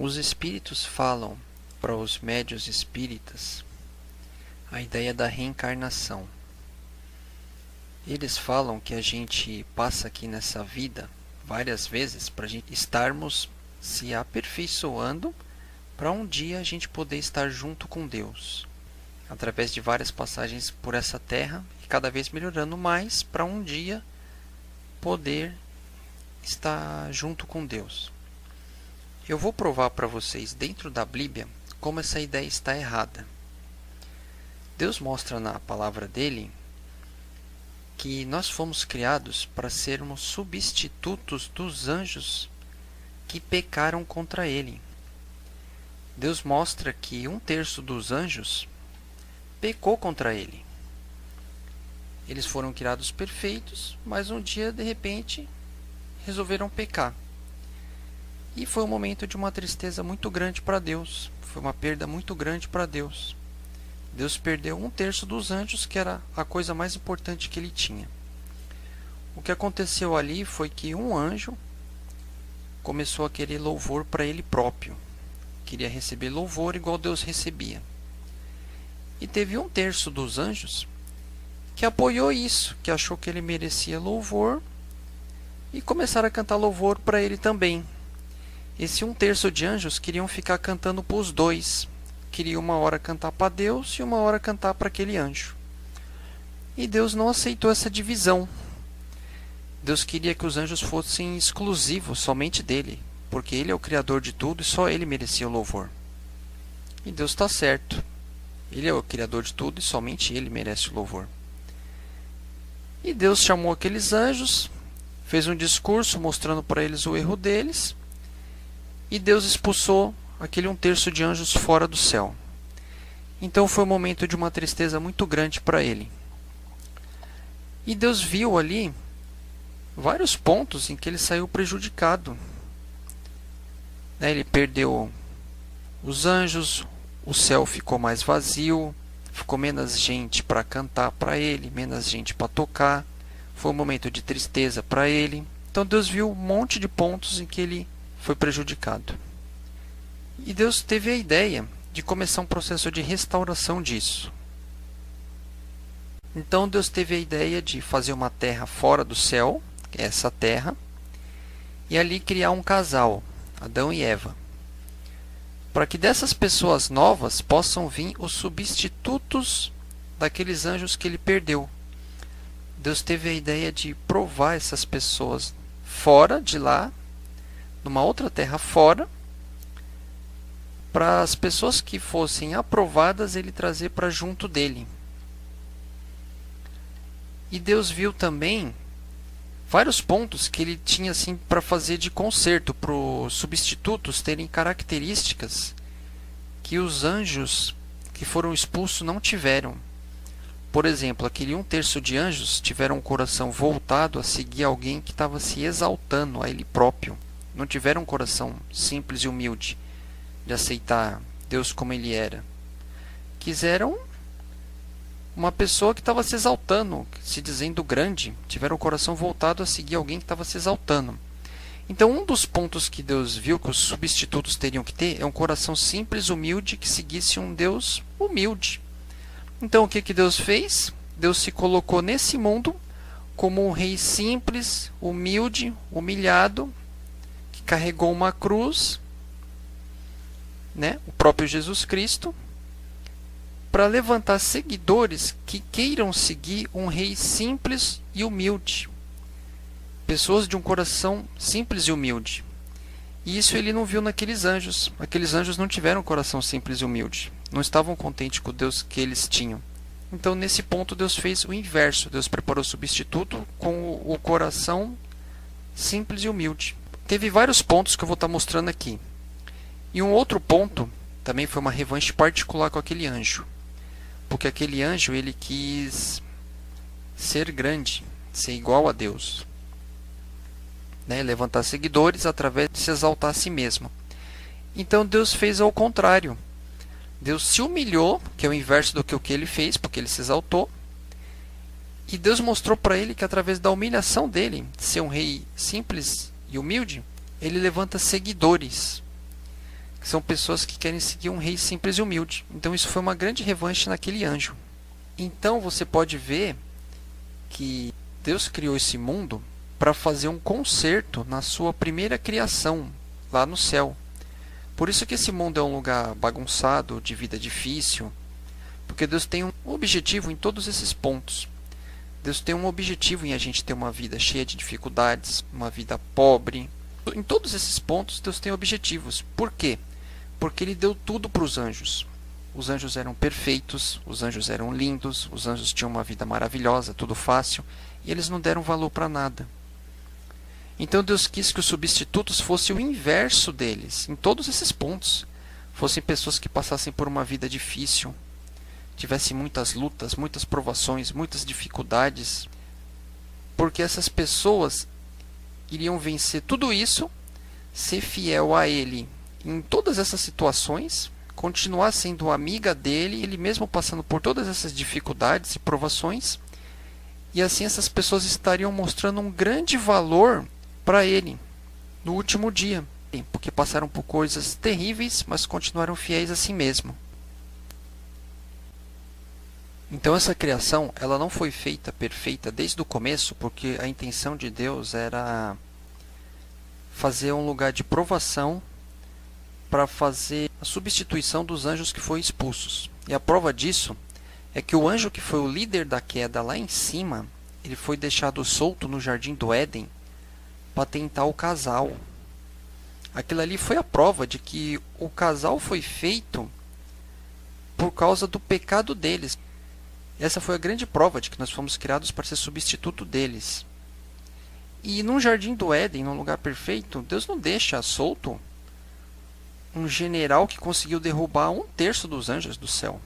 Os espíritos falam para os médiuns espíritas a ideia da reencarnação. Eles falam que a gente passa aqui nessa vida várias vezes para a gente estarmos se aperfeiçoando para um dia a gente poder estar junto com Deus, através de várias passagens por essa terra e cada vez melhorando mais para um dia poder estar junto com Deus. Eu vou provar para vocês dentro da Bíblia como essa ideia está errada. Deus mostra na palavra dele que nós fomos criados para sermos substitutos dos anjos que pecaram contra ele. Deus mostra que 1/3 dos anjos pecou contra ele. Eles foram criados perfeitos, mas um dia, de repente, resolveram pecar. E foi um momento de uma tristeza muito grande para Deus. Foi uma perda muito grande para Deus. Deus perdeu 1/3 dos anjos, que era a coisa mais importante que ele tinha. O que aconteceu ali foi que um anjo começou a querer louvor para ele próprio. Queria receber louvor igual Deus recebia. E teve 1/3 dos anjos que apoiou isso, que achou que ele merecia louvor e começaram a cantar louvor para ele também. Esse 1/3 de anjos queriam ficar cantando para os dois. Queria uma hora cantar para Deus e uma hora cantar para aquele anjo. E Deus não aceitou essa divisão. Deus queria que os anjos fossem exclusivos somente dele, porque ele é o criador de tudo e só ele merecia o louvor. E Deus está certo. Ele é o criador de tudo e somente ele merece o louvor. E Deus chamou aqueles anjos, fez um discurso mostrando para eles o erro deles, e Deus expulsou aquele 1/3 de anjos fora do céu. Então foi um momento de uma tristeza muito grande para ele. E Deus viu ali vários pontos em que ele saiu prejudicado. Ele perdeu os anjos, o céu ficou mais vazio, ficou menos gente para cantar para ele, menos gente para tocar. Foi um momento de tristeza para ele. Então Deus viu um monte de pontos em que ele foi prejudicado. E Deus teve a ideia de começar um processo de restauração disso. Então Deus teve a ideia de fazer uma terra fora do céu, que é essa terra, e ali criar um casal, Adão e Eva, para que dessas pessoas novas possam vir os substitutos daqueles anjos que ele perdeu. Deus teve a ideia de provar essas pessoas fora de lá, numa outra terra fora, para as pessoas que fossem aprovadas ele trazer para junto dele. E Deus viu também vários pontos que ele tinha assim para fazer de conserto, para os substitutos terem características que os anjos que foram expulsos não tiveram. Por exemplo, aquele 1/3 de anjos tiveram um coração voltado a seguir alguém que estava se exaltando a ele próprio. Não tiveram um coração simples e humilde de aceitar Deus como ele era. Quiseram uma pessoa que estava se exaltando, se dizendo grande. Tiveram o coração voltado a seguir alguém que estava se exaltando. Então, um dos pontos que Deus viu que os substitutos teriam que ter é um coração simples, humilde, que seguisse um Deus humilde. Então, o que Deus fez? Deus se colocou nesse mundo como um rei simples, humilde, humilhado, que carregou uma cruz, o próprio Jesus Cristo, para levantar seguidores que queiram seguir um rei simples e humilde. Pessoas de um coração simples e humilde. E isso ele não viu naqueles anjos. Aqueles anjos não tiveram um coração simples e humilde. Não estavam contentes com o Deus que eles tinham. Então, nesse ponto, Deus fez o inverso. Deus preparou o substituto com o coração simples e humilde. Teve vários pontos que eu vou estar mostrando aqui. E um outro ponto também foi uma revanche particular com aquele anjo. Porque aquele anjo ele quis ser grande, ser igual a Deus. Levantar seguidores através de se exaltar a si mesmo. Então Deus fez ao contrário. Deus se humilhou, que é o inverso do que ele fez, porque ele se exaltou. E Deus mostrou para ele que através da humilhação dele, de ser um rei simples e humilde, ele levanta seguidores. são pessoas que querem seguir um rei simples e humilde. Então isso foi uma grande revanche naquele anjo. Então você pode ver que Deus criou esse mundo para fazer um conserto na sua primeira criação, lá no céu. Por isso que esse mundo é um lugar bagunçado, de vida difícil, porque Deus tem um objetivo em todos esses pontos. Deus tem um objetivo em a gente ter uma vida cheia de dificuldades, uma vida pobre. Em todos esses pontos, Deus tem objetivos. Por quê? Porque Ele deu tudo para os anjos. Os anjos eram perfeitos, os anjos eram lindos, os anjos tinham uma vida maravilhosa, tudo fácil, e eles não deram valor para nada. Então Deus quis que os substitutos fossem o inverso deles, em todos esses pontos. Fossem pessoas que passassem por uma vida difícil, tivessem muitas lutas, muitas provações, muitas dificuldades, porque essas pessoas iriam vencer tudo isso, ser fiel a Ele em todas essas situações, continuar sendo amiga dele, ele mesmo passando por todas essas dificuldades e provações, e assim essas pessoas estariam mostrando um grande valor para ele no último dia, porque passaram por coisas terríveis, mas continuaram fiéis a si mesmo. Então essa criação, ela não foi feita perfeita desde o começo, porque a intenção de Deus era fazer um lugar de provação para fazer a substituição dos anjos que foram expulsos. E a prova disso é que o anjo que foi o líder da queda lá em cima, ele foi deixado solto no jardim do Éden para tentar o casal. Aquilo ali foi a prova de que o casal foi feito por causa do pecado deles. Essa foi a grande prova de que nós fomos criados para ser substituto deles. E num jardim do Éden, num lugar perfeito, Deus não deixa solto um general que conseguiu derrubar 1/3 dos anjos do céu.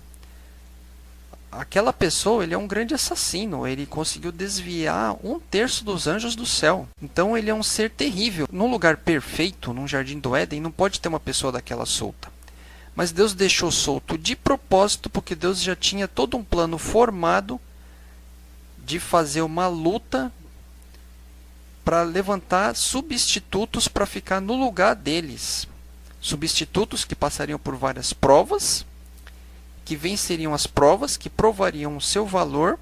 Aquela pessoa, ele é um grande assassino, ele conseguiu desviar 1/3 dos anjos do céu. Então ele é um ser terrível. Num lugar perfeito, num jardim do Éden, não pode ter uma pessoa daquela solta. Mas Deus deixou solto de propósito, porque Deus já tinha todo um plano formado de fazer uma luta para levantar substitutos para ficar no lugar deles. Substitutos que passariam por várias provas, que venceriam as provas, que provariam o seu valor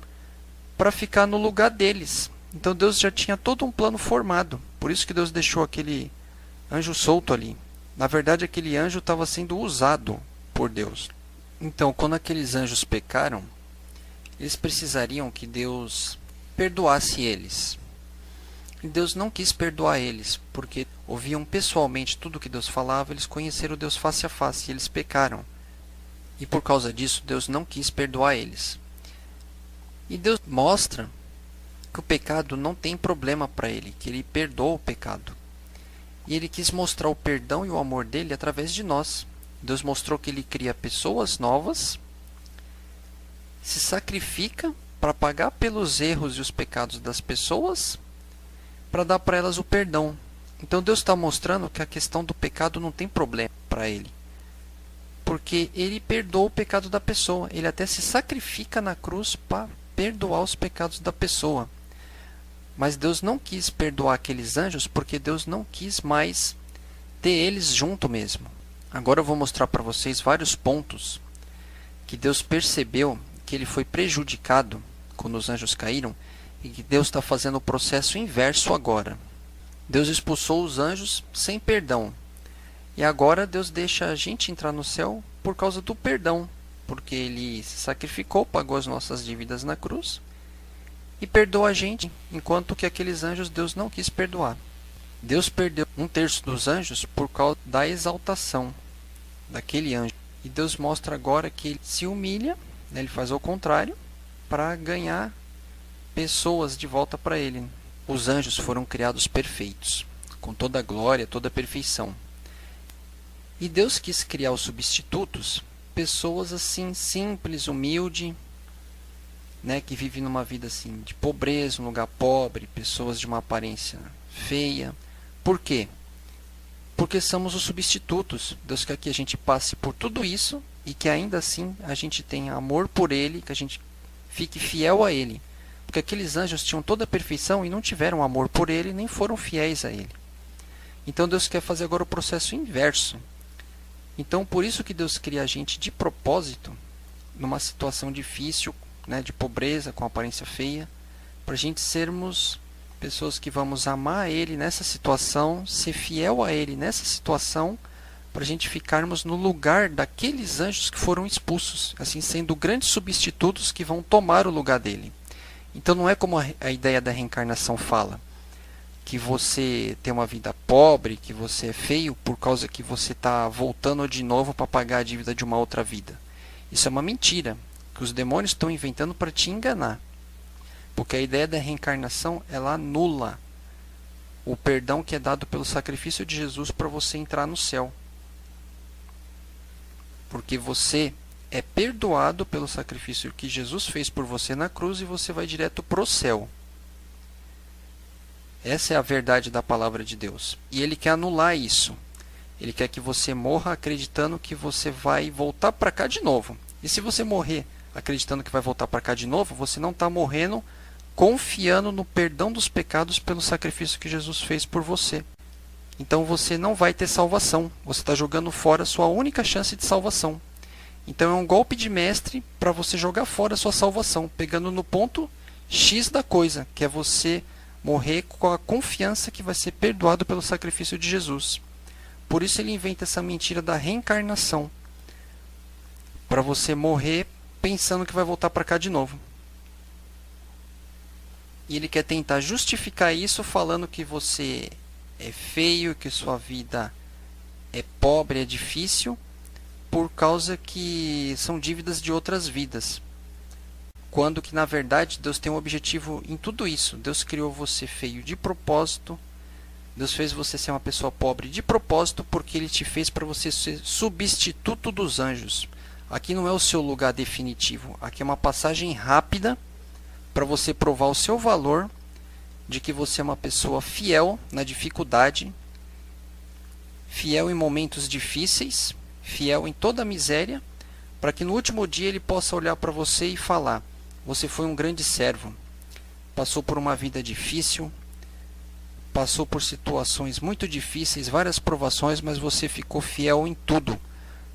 para ficar no lugar deles. Então Deus já tinha todo um plano formado. Por isso que Deus deixou aquele anjo solto ali. Na verdade, aquele anjo estava sendo usado por Deus. Então, quando aqueles anjos pecaram, eles precisariam que Deus perdoasse eles. E Deus não quis perdoar eles, porque ouviam pessoalmente tudo que Deus falava, eles conheceram Deus face a face, e eles pecaram. E por causa disso, Deus não quis perdoar eles. E Deus mostra que o pecado não tem problema para Ele, que Ele perdoa o pecado. E Ele quis mostrar o perdão e o amor dele através de nós. Deus mostrou que Ele cria pessoas novas, se sacrifica para pagar pelos erros e os pecados das pessoas, para dar para elas o perdão. Então Deus está mostrando que a questão do pecado não tem problema para Ele, porque Ele perdoa o pecado da pessoa. Ele até se sacrifica na cruz para perdoar os pecados da pessoa. Mas Deus não quis perdoar aqueles anjos, porque Deus não quis mais ter eles junto mesmo. Agora eu vou mostrar para vocês vários pontos que Deus percebeu que ele foi prejudicado quando os anjos caíram, e que Deus está fazendo o processo inverso agora. Deus expulsou os anjos sem perdão. E agora Deus deixa a gente entrar no céu por causa do perdão, porque Ele se sacrificou, pagou as nossas dívidas na cruz e perdoa a gente, enquanto que aqueles anjos Deus não quis perdoar. Deus perdeu 1/3 dos anjos por causa da exaltação daquele anjo. E Deus mostra agora que Ele se humilha, né, Ele faz o contrário, para ganhar pessoas de volta para Ele. Os anjos foram criados perfeitos, com toda a glória, toda a perfeição. E Deus quis criar os substitutos, pessoas assim, simples, humilde, né, que vivem numa vida assim, de pobreza, um lugar pobre, pessoas de uma aparência feia. Por quê? Porque somos os substitutos. Deus quer que a gente passe por tudo isso e que ainda assim a gente tenha amor por Ele, que a gente fique fiel a Ele. Porque aqueles anjos tinham toda a perfeição e não tiveram amor por Ele, nem foram fiéis a Ele. Então Deus quer fazer agora o processo inverso. Então, por isso que Deus cria a gente de propósito, numa situação difícil, né, de pobreza, com aparência feia, para a gente sermos pessoas que vamos amar Ele nessa situação, ser fiel a Ele nessa situação, para a gente ficarmos no lugar daqueles anjos que foram expulsos, assim sendo grandes substitutos que vão tomar o lugar dele. Então não é como a ideia da reencarnação fala, que você tem uma vida pobre, que você é feio por causa que você está voltando de novo para pagar a dívida de uma outra vida. Isso é uma mentira que os demônios estão inventando para te enganar. Porque a ideia da reencarnação, ela anula o perdão que é dado pelo sacrifício de Jesus para você entrar no céu. Porque você é perdoado pelo sacrifício que Jesus fez por você na cruz e você vai direto para o céu. Essa é a verdade da palavra de Deus. E Ele quer anular isso. Ele quer que você morra acreditando que você vai voltar para cá de novo. E se você morrer acreditando que vai voltar para cá de novo, você não está morrendo confiando no perdão dos pecados pelo sacrifício que Jesus fez por você. Então você não vai ter salvação. Você está jogando fora a sua única chance de salvação. Então é um golpe de mestre para você jogar fora a sua salvação, pegando no ponto X da coisa, que é você morrer com a confiança que vai ser perdoado pelo sacrifício de Jesus. Por isso ele inventa essa mentira da reencarnação, para você morrer pensando que vai voltar para cá de novo. E ele quer tentar justificar isso falando que você é feio, que sua vida é pobre, é difícil, por causa que são dívidas de outras vidas. Quando que na verdade Deus tem um objetivo em tudo isso. Deus criou você feio de propósito. Deus fez você ser uma pessoa pobre de propósito, porque Ele te fez para você ser substituto dos anjos. Aqui não é o seu lugar definitivo. Aqui é uma passagem rápida para você provar o seu valor, de que você é uma pessoa fiel na dificuldade, fiel em momentos difíceis, fiel em toda a miséria, para que no último dia Ele possa olhar para você e falar: você foi um grande servo, passou por uma vida difícil, passou por situações muito difíceis, várias provações, mas você ficou fiel em tudo,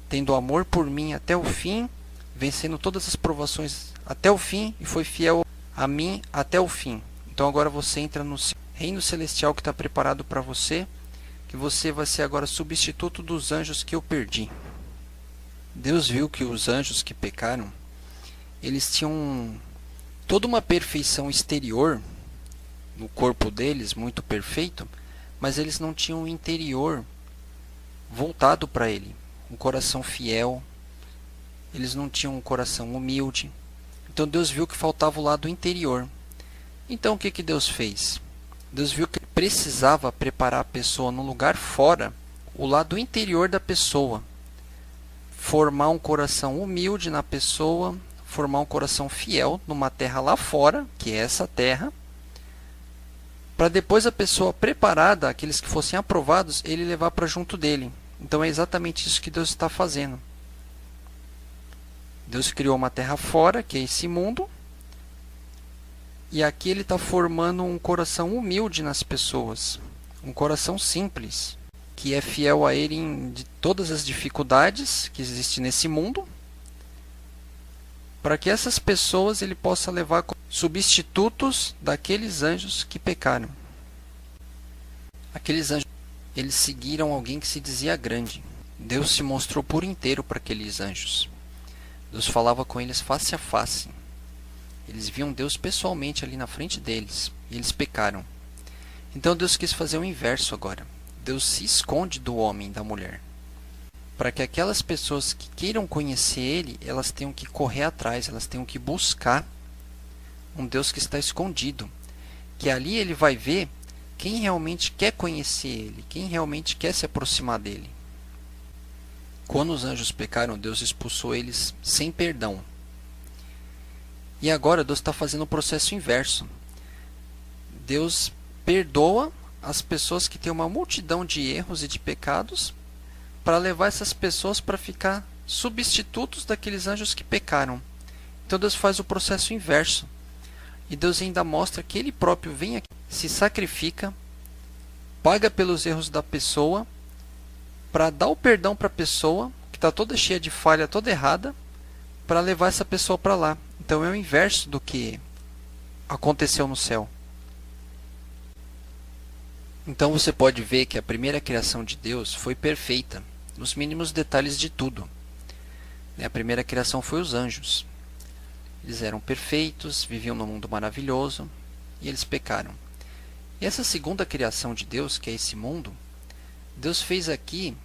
tendo amor por mim até o fim, vencendo todas as provações até o fim, e foi fiel a mim até o fim. Então agora você entra no reino celestial que está preparado para você, que você vai ser agora substituto dos anjos que eu perdi. Deus viu que os anjos que pecaram, eles tinham toda uma perfeição exterior no corpo deles, muito perfeito, mas eles não tinham um interior voltado para Ele, um coração fiel. Eles não tinham um coração humilde. Então Deus viu que faltava o lado interior. Então o que Deus fez? Deus viu que precisava preparar a pessoa no lugar fora, o lado interior da pessoa, formar um coração humilde na pessoa, formar um coração fiel numa terra lá fora, que é essa terra, para depois a pessoa preparada, aqueles que fossem aprovados, Ele levar para junto dele. Então é exatamente isso que Deus está fazendo. Deus criou uma terra fora, que é esse mundo, e aqui Ele está formando um coração humilde nas pessoas, um coração simples, que é fiel a Ele em todas as dificuldades que existem nesse mundo, para que essas pessoas Ele possa levar como substitutos daqueles anjos que pecaram. Aqueles anjos, eles seguiram alguém que se dizia grande. Deus se mostrou por inteiro para aqueles anjos. Deus falava com eles face a face. Eles viam Deus pessoalmente ali na frente deles, e eles pecaram. Então Deus quis fazer o inverso agora. Deus se esconde do homem e da mulher, para que aquelas pessoas que queiram conhecer Ele, elas tenham que correr atrás, elas tenham que buscar um Deus que está escondido, que ali Ele vai ver quem realmente quer conhecer Ele, quem realmente quer se aproximar dEle. Quando os anjos pecaram, Deus expulsou eles sem perdão. E agora Deus está fazendo o processo inverso. Deus perdoa as pessoas que têm uma multidão de erros e de pecados, para levar essas pessoas para ficar substitutos daqueles anjos que pecaram. Então Deus faz o processo inverso. E Deus ainda mostra que Ele próprio vem aqui, se sacrifica, paga pelos erros da pessoa, para dar o perdão para a pessoa que está toda cheia de falha, toda errada, para levar essa pessoa para lá. Então é o inverso do que aconteceu no céu. Então você pode ver que a primeira criação de Deus foi perfeita, nos mínimos detalhes de tudo. A primeira criação foi os anjos. Eles eram perfeitos, viviam num mundo maravilhoso, e eles pecaram. E essa segunda criação de Deus, que é esse mundo, Deus fez aqui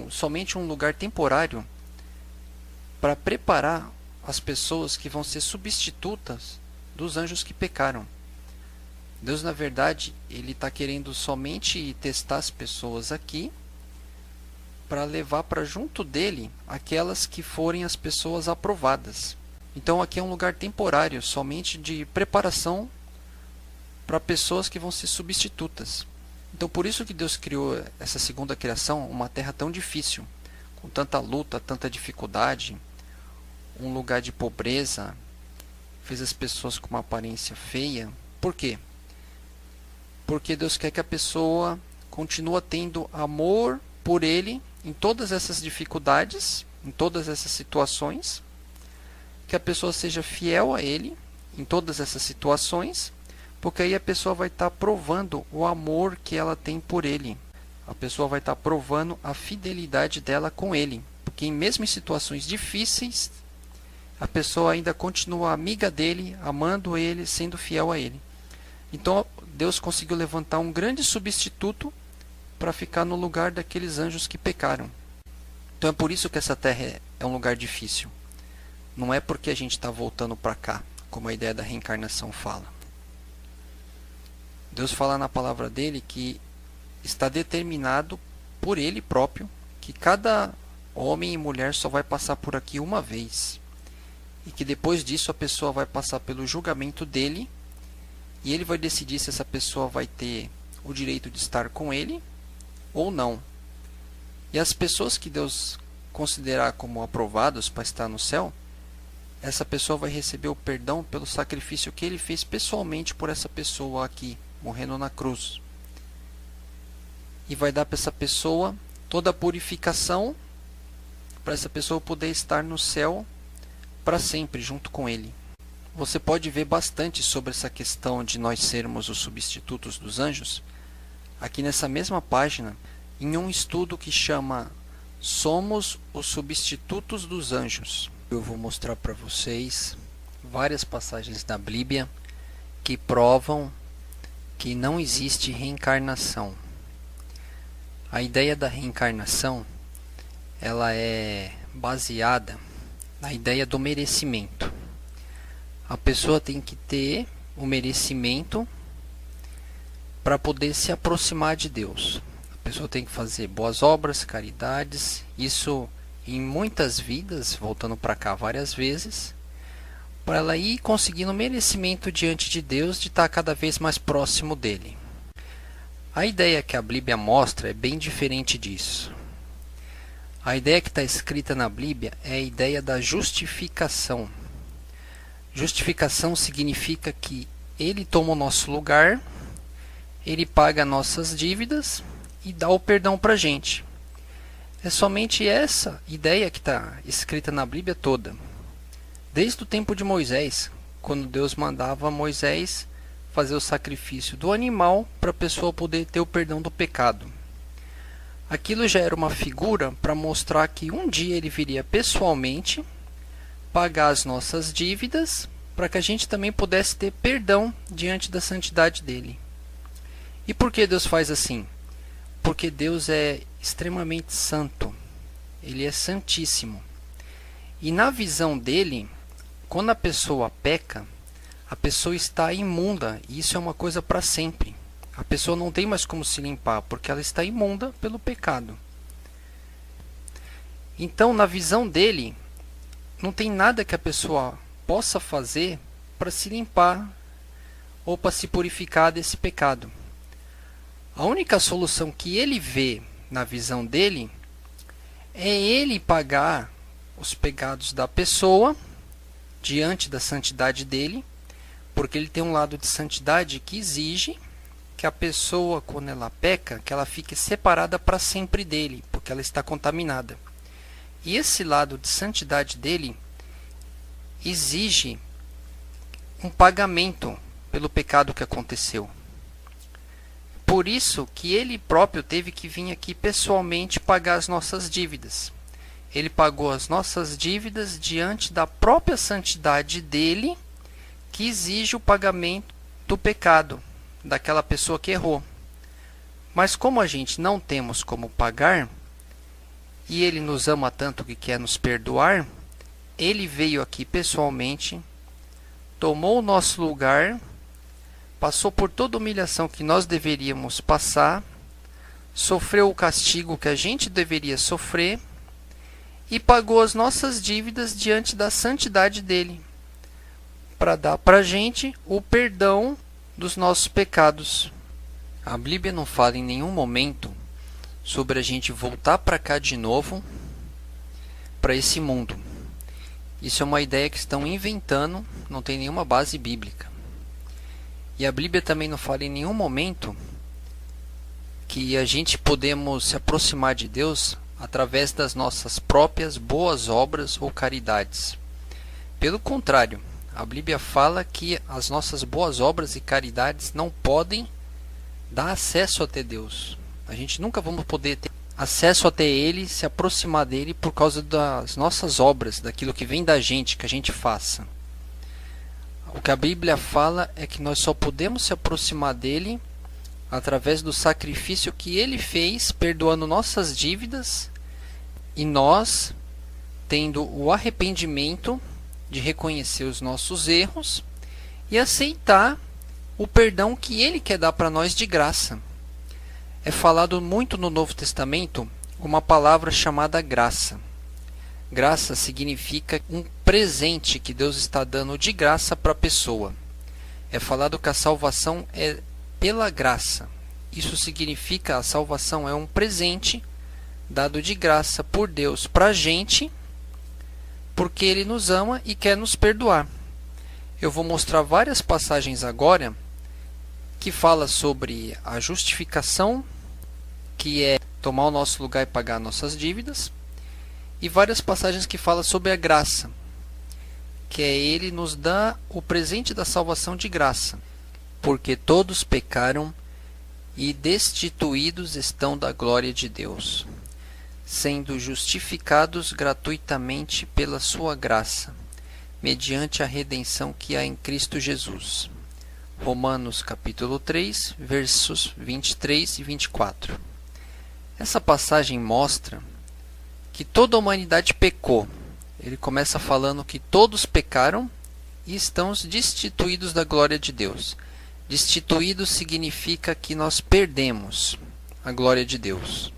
somente um lugar temporário para preparar as pessoas que vão ser substitutas dos anjos que pecaram. Deus, na verdade, ele está querendo somente testar as pessoas aqui para levar para junto dele aquelas que forem as pessoas aprovadas. Então aqui é um lugar temporário, somente de preparação para pessoas que vão ser substitutas. Então por isso que Deus criou essa segunda criação, uma terra tão difícil, com tanta luta, tanta dificuldade, um lugar de pobreza, fez as pessoas com uma aparência feia. Por quê? Porque Deus quer que a pessoa continue tendo amor por Ele em todas essas dificuldades, em todas essas situações, que a pessoa seja fiel a Ele em todas essas situações, porque aí a pessoa vai estar provando o amor que ela tem por Ele. A pessoa vai estar provando a fidelidade dela com Ele, porque mesmo em situações difíceis, a pessoa ainda continua amiga dele, amando Ele, sendo fiel a Ele. Então Deus conseguiu levantar um grande substituto para ficar no lugar daqueles anjos que pecaram. Então é por isso que essa terra é um lugar difícil. Não é porque a gente está voltando para cá, como a ideia da reencarnação fala. Deus fala na palavra dele que está determinado por ele próprio que cada homem e mulher só vai passar por aqui uma vez. E que depois disso a pessoa vai passar pelo julgamento dele e ele vai decidir se essa pessoa vai ter o direito de estar com ele ou não. E as pessoas que Deus considerar como aprovados para estar no céu, essa pessoa vai receber o perdão pelo sacrifício que ele fez pessoalmente por essa pessoa aqui, morrendo na cruz. E vai dar para essa pessoa toda a purificação para essa pessoa poder estar no céu para sempre junto com ele. Você pode ver bastante sobre essa questão de nós sermos os substitutos dos anjos aqui nessa mesma página, em um estudo que chama Somos os Substitutos dos Anjos. Eu vou mostrar para vocês várias passagens da Bíblia que provam que não existe reencarnação. A ideia da reencarnação, ela é baseada na ideia do merecimento. A pessoa tem que ter o merecimento para poder se aproximar de Deus. A pessoa tem que fazer boas obras, caridades, isso em muitas vidas, voltando para cá várias vezes, para ela ir conseguindo merecimento diante de Deus, de estar cada vez mais próximo dele. A ideia que a Bíblia mostra é bem diferente disso. A ideia que está escrita na Bíblia é a ideia da justificação. Justificação significa que ele toma o nosso lugar, ele paga nossas dívidas e dá o perdão para a gente. É somente essa ideia que está escrita na Bíblia toda. Desde o tempo de Moisés, quando Deus mandava Moisés fazer o sacrifício do animal para a pessoa poder ter o perdão do pecado. Aquilo já era uma figura para mostrar que um dia ele viria pessoalmente pagar as nossas dívidas para que a gente também pudesse ter perdão diante da santidade dele. E por que Deus faz assim? Porque Deus é extremamente santo. Ele é santíssimo. E na visão dele, quando a pessoa peca, a pessoa está imunda, e isso é uma coisa para sempre. A pessoa não tem mais como se limpar, porque ela está imunda pelo pecado. Então, na visão dele, não tem nada que a pessoa possa fazer para se limpar ou para se purificar desse pecado. A única solução que ele vê na visão dele é ele pagar os pecados da pessoa diante da santidade dele, porque ele tem um lado de santidade que exige que a pessoa, quando ela peca, que ela fique separada para sempre dele, porque ela está contaminada. E esse lado de santidade dele exige um pagamento pelo pecado que aconteceu. Por isso que ele próprio teve que vir aqui pessoalmente pagar as nossas dívidas. Ele pagou as nossas dívidas diante da própria santidade dele, que exige o pagamento do pecado daquela pessoa que errou. Mas como a gente não temos como pagar, e ele nos ama tanto que quer nos perdoar, ele veio aqui pessoalmente, tomou o nosso lugar, passou por toda a humilhação que nós deveríamos passar, sofreu o castigo que a gente deveria sofrer e pagou as nossas dívidas diante da santidade dele, para dar para a gente o perdão dos nossos pecados. A Bíblia não fala em nenhum momento sobre a gente voltar para cá de novo, para esse mundo. Isso é uma ideia que estão inventando, não tem nenhuma base bíblica. E a Bíblia também não fala em nenhum momento que a gente podemos se aproximar de Deus através das nossas próprias boas obras ou caridades. Pelo contrário, a Bíblia fala que as nossas boas obras e caridades não podem dar acesso até Deus. A gente nunca vamos poder ter acesso até Ele, se aproximar dele por causa das nossas obras, daquilo que vem da gente, que a gente faça. O que a Bíblia fala é que nós só podemos se aproximar dele através do sacrifício que ele fez, perdoando nossas dívidas, e nós, tendo o arrependimento de reconhecer os nossos erros e aceitar o perdão que ele quer dar para nós de graça. É falado muito no Novo Testamento uma palavra chamada graça. Graça significa um presente que Deus está dando de graça para a pessoa. É falado que a salvação é pela graça. Isso significa a salvação é um presente dado de graça por Deus para a gente, porque Ele nos ama e quer nos perdoar. Eu vou mostrar várias passagens agora que fala sobre a justificação, que é tomar o nosso lugar e pagar nossas dívidas, e várias passagens que falam sobre a graça, que é Ele nos dá o presente da salvação de graça, porque todos pecaram e destituídos estão da glória de Deus, sendo justificados gratuitamente pela sua graça, mediante a redenção que há em Cristo Jesus. Romanos capítulo 3, versos 23 e 24. Essa passagem mostra que toda a humanidade pecou. Ele começa falando que todos pecaram e estão destituídos da glória de Deus. Destituídos significa que nós perdemos a glória de Deus.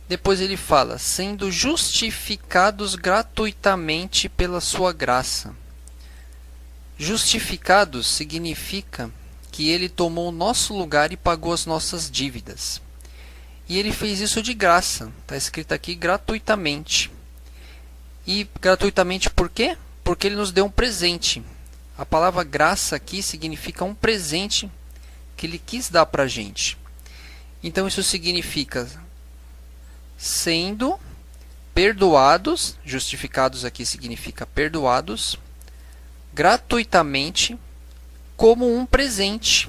Depois ele fala, sendo justificados gratuitamente pela sua graça. Justificados significa que ele tomou o nosso lugar e pagou as nossas dívidas. E ele fez isso de graça. Está escrito aqui gratuitamente. E gratuitamente por quê? Porque ele nos deu um presente. A palavra graça aqui significa um presente que ele quis dar para a gente. Então isso significa sendo perdoados, justificados aqui significa perdoados, gratuitamente, como um presente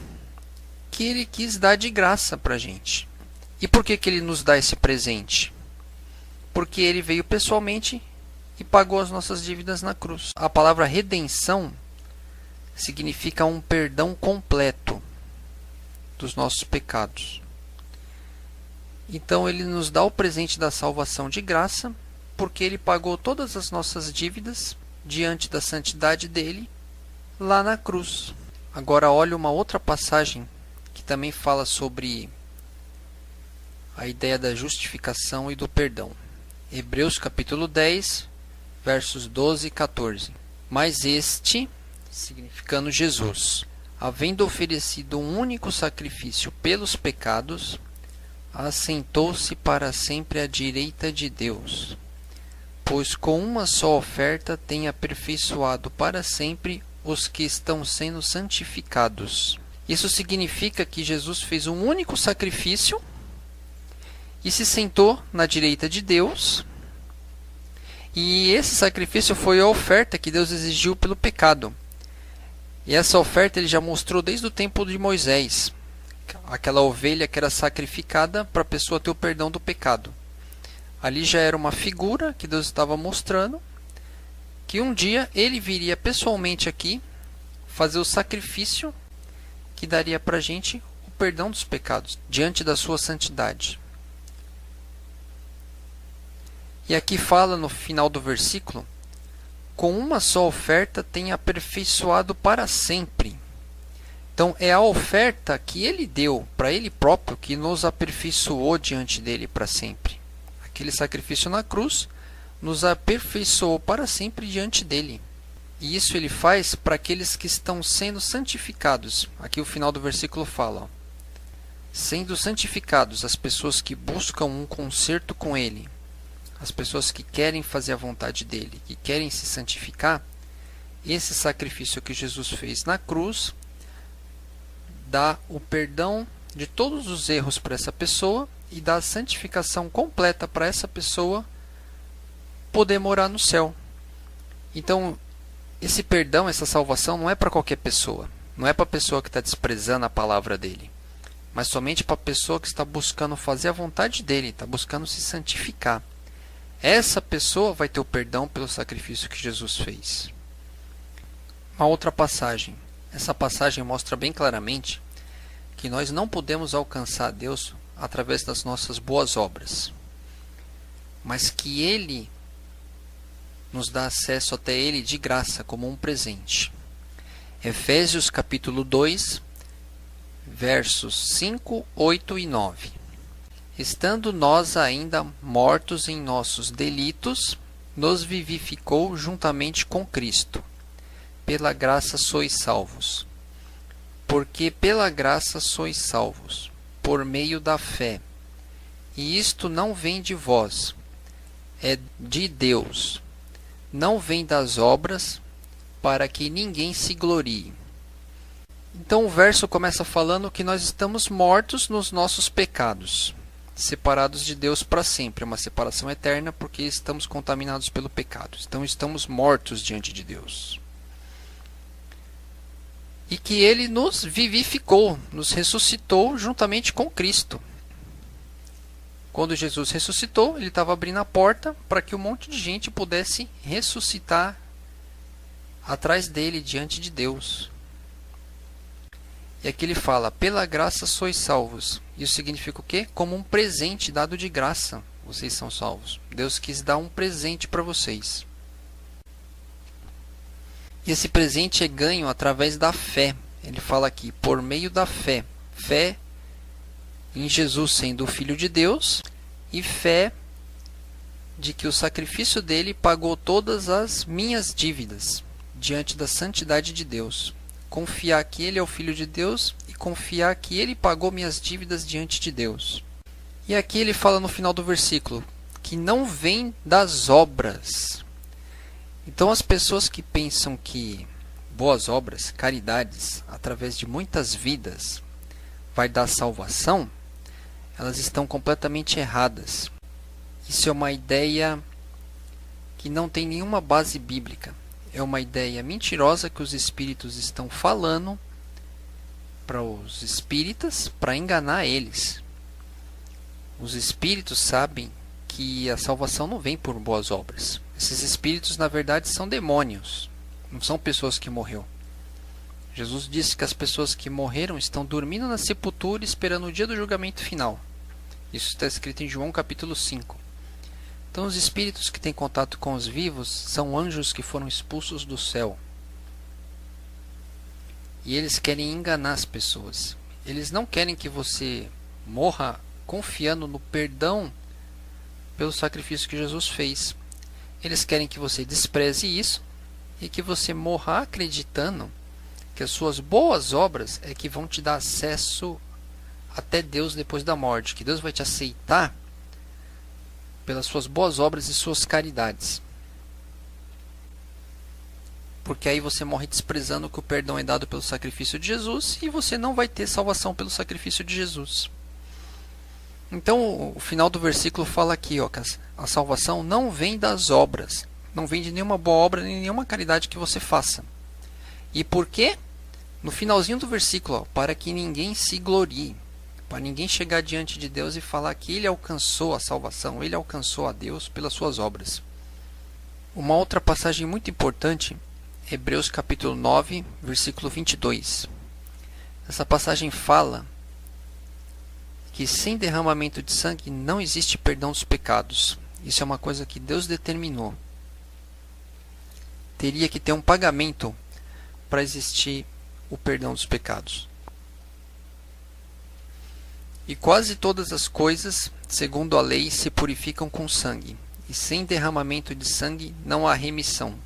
que ele quis dar de graça para a gente. E por que ele nos dá esse presente? Porque ele veio pessoalmente e pagou as nossas dívidas na cruz. A palavra redenção significa um perdão completo dos nossos pecados. Então ele nos dá o presente da salvação de graça, porque ele pagou todas as nossas dívidas diante da santidade dele lá na cruz. Agora olha uma outra passagem que também fala sobre a ideia da justificação e do perdão. Hebreus capítulo 10, versos 12 e 14. Mas este, significando Jesus, havendo oferecido um único sacrifício pelos pecados, assentou-se para sempre à direita de Deus, pois com uma só oferta tem aperfeiçoado para sempre os que estão sendo santificados. Isso significa que Jesus fez um único sacrifício e se sentou na direita de Deus. E esse sacrifício foi a oferta que Deus exigiu pelo pecado. E essa oferta ele já mostrou desde o tempo de Moisés. Aquela ovelha que era sacrificada para a pessoa ter o perdão do pecado. Ali já era uma figura que Deus estava mostrando que um dia ele viria pessoalmente aqui fazer o sacrifício que daria para a gente o perdão dos pecados diante da sua santidade. E aqui fala no final do versículo: com uma só oferta tem aperfeiçoado para sempre. Então é a oferta que ele deu para ele próprio que nos aperfeiçoou diante dele para sempre. Aquele sacrifício na cruz nos aperfeiçoou para sempre diante dele. E isso ele faz para aqueles que estão sendo santificados. Aqui o final do versículo fala, ó, sendo santificados, as pessoas que buscam um concerto com ele, as pessoas que querem fazer a vontade dele, que querem se santificar. Esse sacrifício que Jesus fez na cruz dá o perdão de todos os erros para essa pessoa e dá a santificação completa para essa pessoa poder morar no céu. Então, esse perdão, essa salvação não é para qualquer pessoa. Não é para a pessoa que está desprezando a palavra dele, mas somente para a pessoa que está buscando fazer a vontade dele, está buscando se santificar. Essa pessoa vai ter o perdão pelo sacrifício que Jesus fez. Uma outra passagem. Essa passagem mostra bem claramente que nós não podemos alcançar Deus através das nossas boas obras, mas que Ele nos dá acesso até Ele de graça, como um presente. Efésios capítulo 2, versos 5, 8 e 9. Estando nós ainda mortos em nossos delitos, nos vivificou juntamente com Cristo. Pela graça sois salvos. Porque pela graça sois salvos, por meio da fé. E isto não vem de vós, é de Deus. Não vem das obras, para que ninguém se glorie. Então o verso começa falando que nós estamos mortos nos nossos pecados, separados de Deus para sempre, uma separação eterna, porque estamos contaminados pelo pecado. Então estamos mortos diante de Deus. E que Ele nos vivificou, nos ressuscitou juntamente com Cristo. Quando Jesus ressuscitou, Ele estava abrindo a porta para que um monte de gente pudesse ressuscitar atrás dele, diante de Deus. E aqui ele fala, pela graça sois salvos. Isso significa o quê? Como um presente dado de graça, vocês são salvos. Deus quis dar um presente para vocês. E esse presente é ganho através da fé. Ele fala aqui, por meio da fé. Fé em Jesus sendo o Filho de Deus e fé de que o sacrifício dele pagou todas as minhas dívidas diante da santidade de Deus. Confiar que ele é o Filho de Deus e confiar que ele pagou minhas dívidas diante de Deus. E aqui ele fala no final do versículo que não vem das obras. Então as pessoas que pensam que boas obras, caridades, através de muitas vidas, vai dar salvação, elas estão completamente erradas. Isso é uma ideia que não tem nenhuma base bíblica. É uma ideia mentirosa que os espíritos estão falando para os espíritas para enganar eles. Os espíritos sabem que a salvação não vem por boas obras. Esses espíritos, na verdade, são demônios. Não são pessoas que morreram. Jesus disse que as pessoas que morreram estão dormindo na sepultura esperando o dia do julgamento final. Isso está escrito em João capítulo 5. Então os espíritos que têm contato com os vivos são anjos que foram expulsos do céu. E eles querem enganar as pessoas. Eles não querem que você morra confiando no perdão pelo sacrifício que Jesus fez. Eles querem que você despreze isso e que você morra acreditando que as suas boas obras é que vão te dar acesso até Deus depois da morte, que Deus vai te aceitar pelas suas boas obras e suas caridades. porque aí você morre desprezando que o perdão é dado pelo sacrifício de Jesus e você não vai ter salvação pelo sacrifício de Jesus. Então, o final do versículo fala aqui, ó, que a salvação não vem das obras, não vem de nenhuma boa obra, nem nenhuma caridade que você faça. E por quê? No finalzinho do versículo, ó, para que ninguém se glorie, para ninguém chegar diante de Deus e falar que ele alcançou a salvação, ele alcançou a Deus pelas suas obras. Uma outra passagem muito importante, Hebreus capítulo 9, versículo 22. Essa passagem fala que sem derramamento de sangue não existe perdão dos pecados. Isso é uma coisa que Deus determinou. Teria que ter um pagamento para existir o perdão dos pecados. E quase todas as coisas, segundo a lei, se purificam com sangue, e sem derramamento de sangue não há remissão.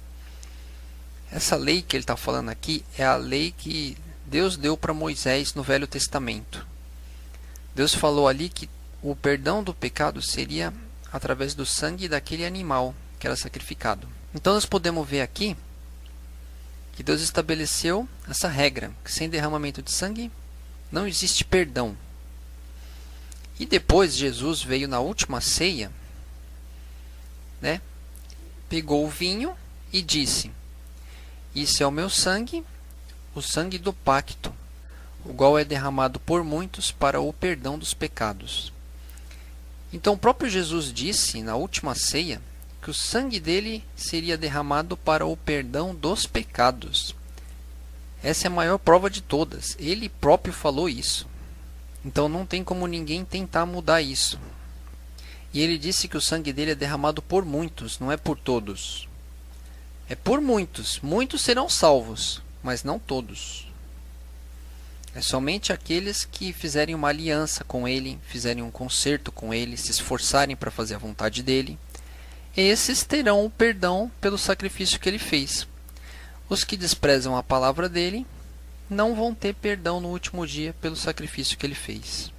Essa lei que ele está falando aqui é a lei que Deus deu para Moisés no Velho Testamento. Deus falou ali que o perdão do pecado seria através do sangue daquele animal que era sacrificado. Então nós podemos ver aqui que Deus estabeleceu essa regra, que sem derramamento de sangue não existe perdão. E depois Jesus veio na última ceia, né? Pegou o vinho e disse: isso é o meu sangue, o sangue do pacto, o qual é derramado por muitos para o perdão dos pecados. Então o próprio Jesus disse na última ceia que o sangue dele seria derramado para o perdão dos pecados. Essa é a maior prova de todas. Ele próprio falou isso. Então não tem como ninguém tentar mudar isso. E ele disse que o sangue dele é derramado por muitos, não é por todos. É por muitos. Muitos serão salvos, mas não todos. É somente aqueles que fizerem uma aliança com ele, fizerem um concerto com ele, se esforçarem para fazer a vontade dele. Esses terão o perdão pelo sacrifício que ele fez. Os que desprezam a palavra dele não vão ter perdão no último dia pelo sacrifício que ele fez.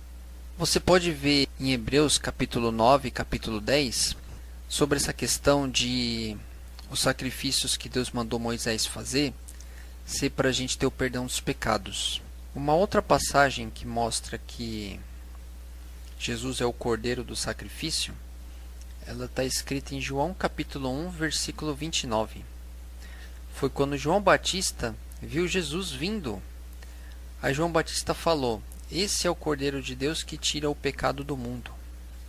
Você pode ver em Hebreus capítulo 9 e capítulo 10 sobre essa questão de os sacrifícios que Deus mandou Moisés fazer ser para a gente ter o perdão dos pecados. Uma outra passagem que mostra que Jesus é o cordeiro do sacrifício, ela está escrita em João capítulo 1, versículo 29. Foi quando João Batista viu Jesus vindo. Aí João Batista falou: esse é o Cordeiro de Deus que tira o pecado do mundo.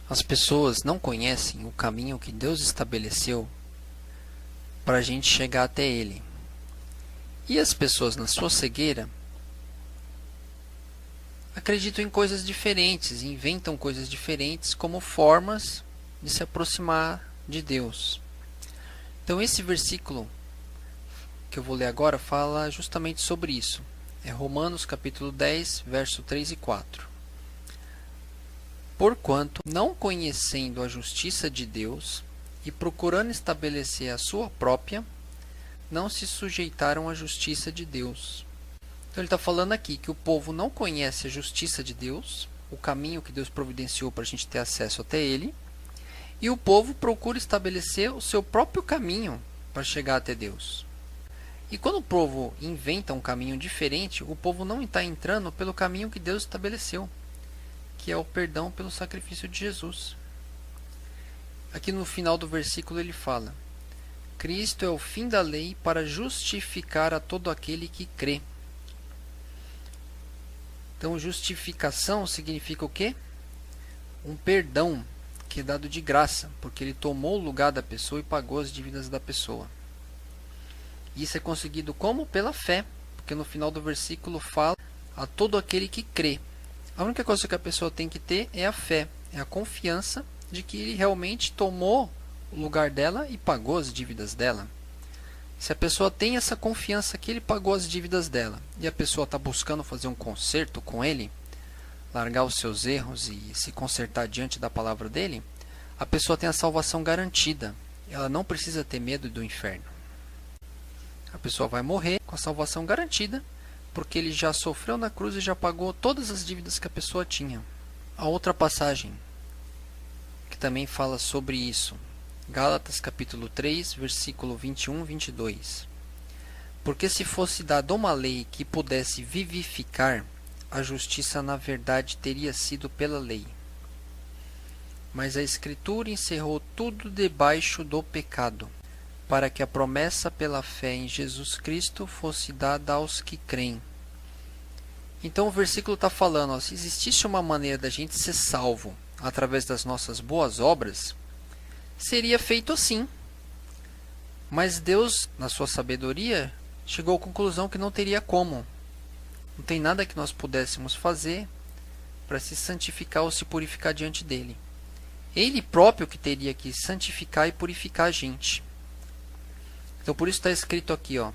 As pessoas não conhecem o caminho que Deus estabeleceu para a gente chegar até Ele. E as pessoas, na sua cegueira, acreditam em coisas diferentes, inventam coisas diferentes como formas de se aproximar de Deus. Então esse versículo que eu vou ler agora fala justamente sobre isso. É Romanos capítulo 10, verso 3 e 4. Porquanto, não conhecendo a justiça de Deus e procurando estabelecer a sua própria, não se sujeitaram à justiça de Deus. Então ele está falando aqui que o povo não conhece a justiça de Deus, o caminho que Deus providenciou para a gente ter acesso até Ele, e o povo procura estabelecer o seu próprio caminho para chegar até Deus. E quando o povo inventa um caminho diferente, o povo não está entrando pelo caminho que Deus estabeleceu, que é o perdão pelo sacrifício de Jesus. Aqui no final do versículo ele fala: Cristo é o fim da lei para justificar a todo aquele que crê. Então, justificação significa o quê? Um perdão que é dado de graça, porque ele tomou o lugar da pessoa e pagou as dívidas da pessoa. Isso é conseguido como? Pela fé, porque no final do versículo fala a todo aquele que crê. A única coisa que a pessoa tem que ter é a fé, é a confiança de que ele realmente tomou o lugar dela e pagou as dívidas dela. Se a pessoa tem essa confiança que ele pagou as dívidas dela e a pessoa está buscando fazer um conserto com ele, largar os seus erros e se consertar diante da palavra dele, a pessoa tem a salvação garantida. Ela não precisa ter medo do inferno. A pessoa vai morrer com a salvação garantida, porque ele já sofreu na cruz e já pagou todas as dívidas que a pessoa tinha. A outra passagem que também fala sobre isso, Gálatas capítulo 3, versículo 21 e 22. Porque se fosse dada uma lei que pudesse vivificar, a justiça na verdade teria sido pela lei. Mas a Escritura encerrou tudo debaixo do pecado, para que a promessa pela fé em Jesus Cristo fosse dada aos que creem. Então o versículo está falando, ó, se existisse uma maneira da gente ser salvo através das nossas boas obras, seria feito assim. Mas Deus, na sua sabedoria, chegou à conclusão que não teria como. Não tem nada que nós pudéssemos fazer para se santificar ou se purificar diante dele. Ele próprio que teria que santificar e purificar a gente. Então por isso está escrito aqui, ó,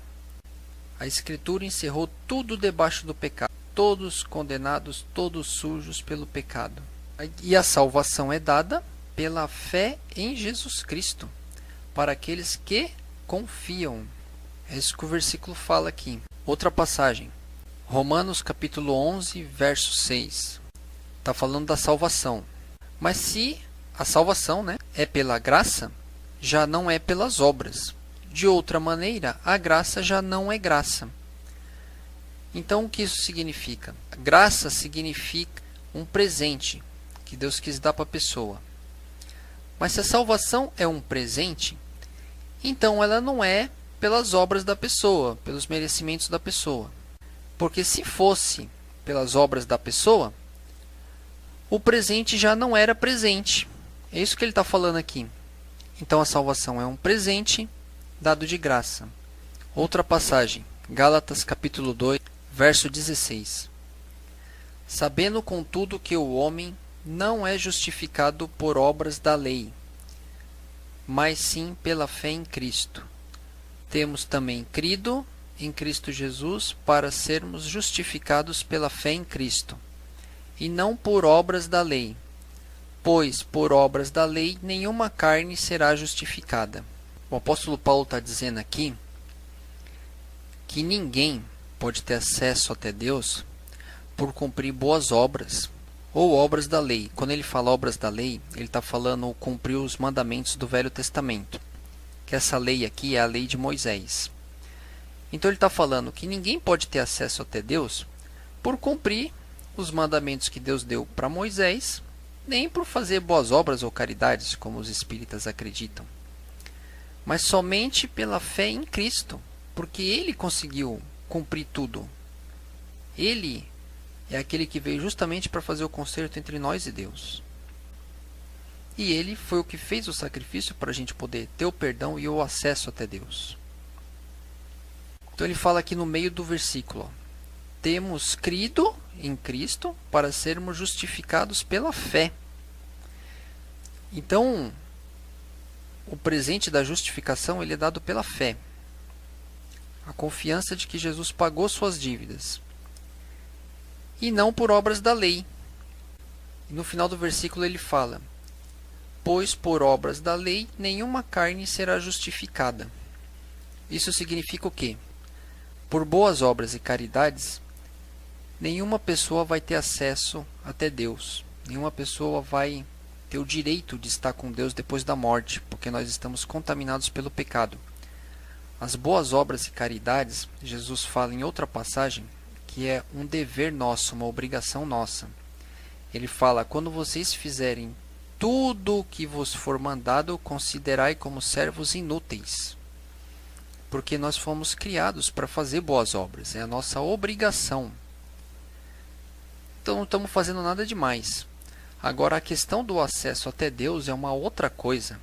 a Escritura encerrou tudo debaixo do pecado, todos condenados, todos sujos pelo pecado. E a salvação é dada pela fé em Jesus Cristo, para aqueles que confiam. É isso que o versículo fala aqui. Outra passagem, Romanos capítulo 11, verso 6. Está falando da salvação. Mas se a salvação, é pela graça, já não é pelas obras. De outra maneira, a graça já não é graça. Então, o que isso significa? Graça significa um presente que Deus quis dar para a pessoa. Mas se a salvação é um presente, então ela não é pelas obras da pessoa, pelos merecimentos da pessoa. Porque se fosse pelas obras da pessoa, o presente já não era presente. É isso que ele está falando aqui. Então a salvação é um presente dado de graça. Outra passagem, Gálatas capítulo 2, verso 16. Sabendo contudo que o homem não é justificado por obras da lei, mas sim pela fé em Cristo. Temos também crido em Cristo Jesus para sermos justificados pela fé em Cristo, e não por obras da lei, pois por obras da lei nenhuma carne será justificada. O apóstolo Paulo está dizendo aqui que ninguém pode ter acesso até Deus por cumprir boas obras ou obras da lei. Quando ele fala obras da lei, ele está falando cumprir os mandamentos do Velho Testamento, que essa lei aqui é a lei de Moisés. Então ele está falando que ninguém pode ter acesso até Deus por cumprir os mandamentos que Deus deu para Moisés, nem por fazer boas obras ou caridades, como os espíritas acreditam, mas somente pela fé em Cristo, porque ele conseguiu cumprir tudo. Ele é aquele que veio justamente para fazer o conserto entre nós e Deus. E ele foi o que fez o sacrifício para a gente poder ter o perdão e o acesso até Deus. Então ele fala aqui no meio do versículo, ó, temos crido em Cristo para sermos justificados pela fé. Então, o presente da justificação ele é dado pela fé. A confiança de que Jesus pagou suas dívidas. E não por obras da lei. E no final do versículo ele fala, pois por obras da lei nenhuma carne será justificada. Isso significa o quê? Por boas obras e caridades, nenhuma pessoa vai ter acesso até Deus. Nenhuma pessoa vai ter o direito de estar com Deus depois da morte, porque nós estamos contaminados pelo pecado. As boas obras e caridades, Jesus fala em outra passagem, que é um dever nosso, uma obrigação nossa. Ele fala, quando vocês fizerem tudo o que vos for mandado, considerai como servos inúteis. Porque nós fomos criados para fazer boas obras, é a nossa obrigação. Então não estamos fazendo nada demais. Agora a questão do acesso até Deus é uma outra coisa.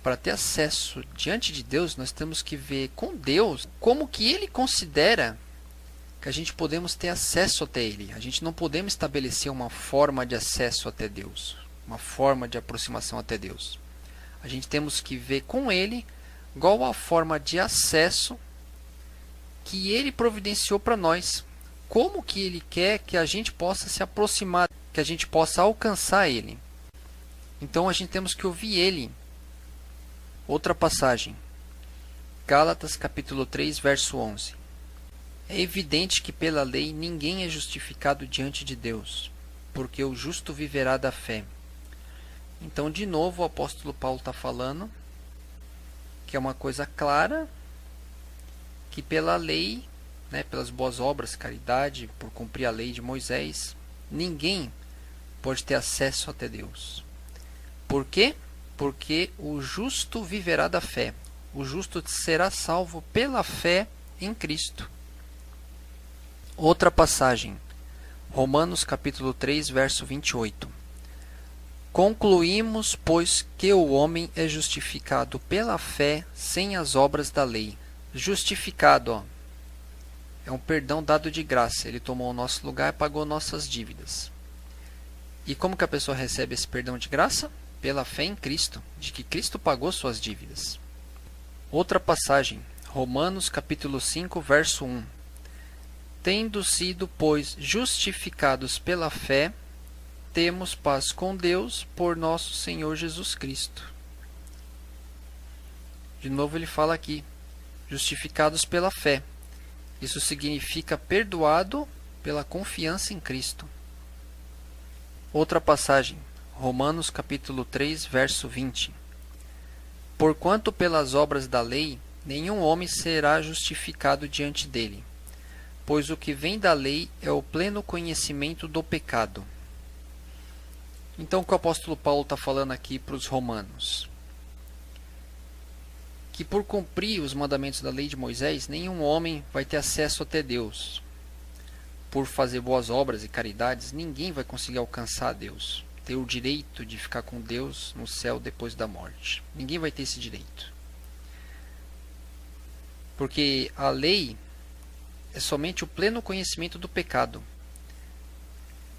Para ter acesso diante de Deus, nós temos que ver com Deus como que Ele considera que a gente podemos ter acesso até Ele. A gente não podemos estabelecer uma forma de acesso até Deus, uma forma de aproximação até Deus. A gente temos que ver com Ele qual a forma de acesso que Ele providenciou para nós. Como que Ele quer que a gente possa se aproximar, que a gente possa alcançar Ele. Então a gente temos que ouvir Ele. Outra passagem, Gálatas capítulo 3, verso 11. É evidente que pela lei ninguém é justificado diante de Deus, porque o justo viverá da fé. Então, de novo, o apóstolo Paulo está falando que é uma coisa clara, que pela lei, né, pelas boas obras, caridade, por cumprir a lei de Moisés, ninguém pode ter acesso até Deus. Por quê? Porque o justo viverá da fé. O justo será salvo pela fé em Cristo. Outra passagem, Romanos capítulo 3, verso 28. Concluímos, pois, que o homem é justificado pela fé sem as obras da lei. Justificado, é um perdão dado de graça. Ele tomou o nosso lugar e pagou nossas dívidas. E como que a pessoa recebe esse perdão de graça? Pela fé em Cristo, de que Cristo pagou suas dívidas. Outra passagem, Romanos capítulo 5, verso 1. Tendo sido, pois, justificados pela fé, temos paz com Deus por nosso Senhor Jesus Cristo. De novo ele fala aqui, justificados pela fé. Isso significa perdoado pela confiança em Cristo. Outra passagem, Romanos capítulo 3, verso 20. Porquanto pelas obras da lei, nenhum homem será justificado diante dele, pois o que vem da lei é o pleno conhecimento do pecado. Então o que o apóstolo Paulo está falando aqui para os romanos? Que por cumprir os mandamentos da lei de Moisés, nenhum homem vai ter acesso até Deus. Por fazer boas obras e caridades, ninguém vai conseguir alcançar a Deus, ter o direito de ficar com Deus no céu depois da morte. Ninguém vai ter esse direito. Porque a lei é somente o pleno conhecimento do pecado.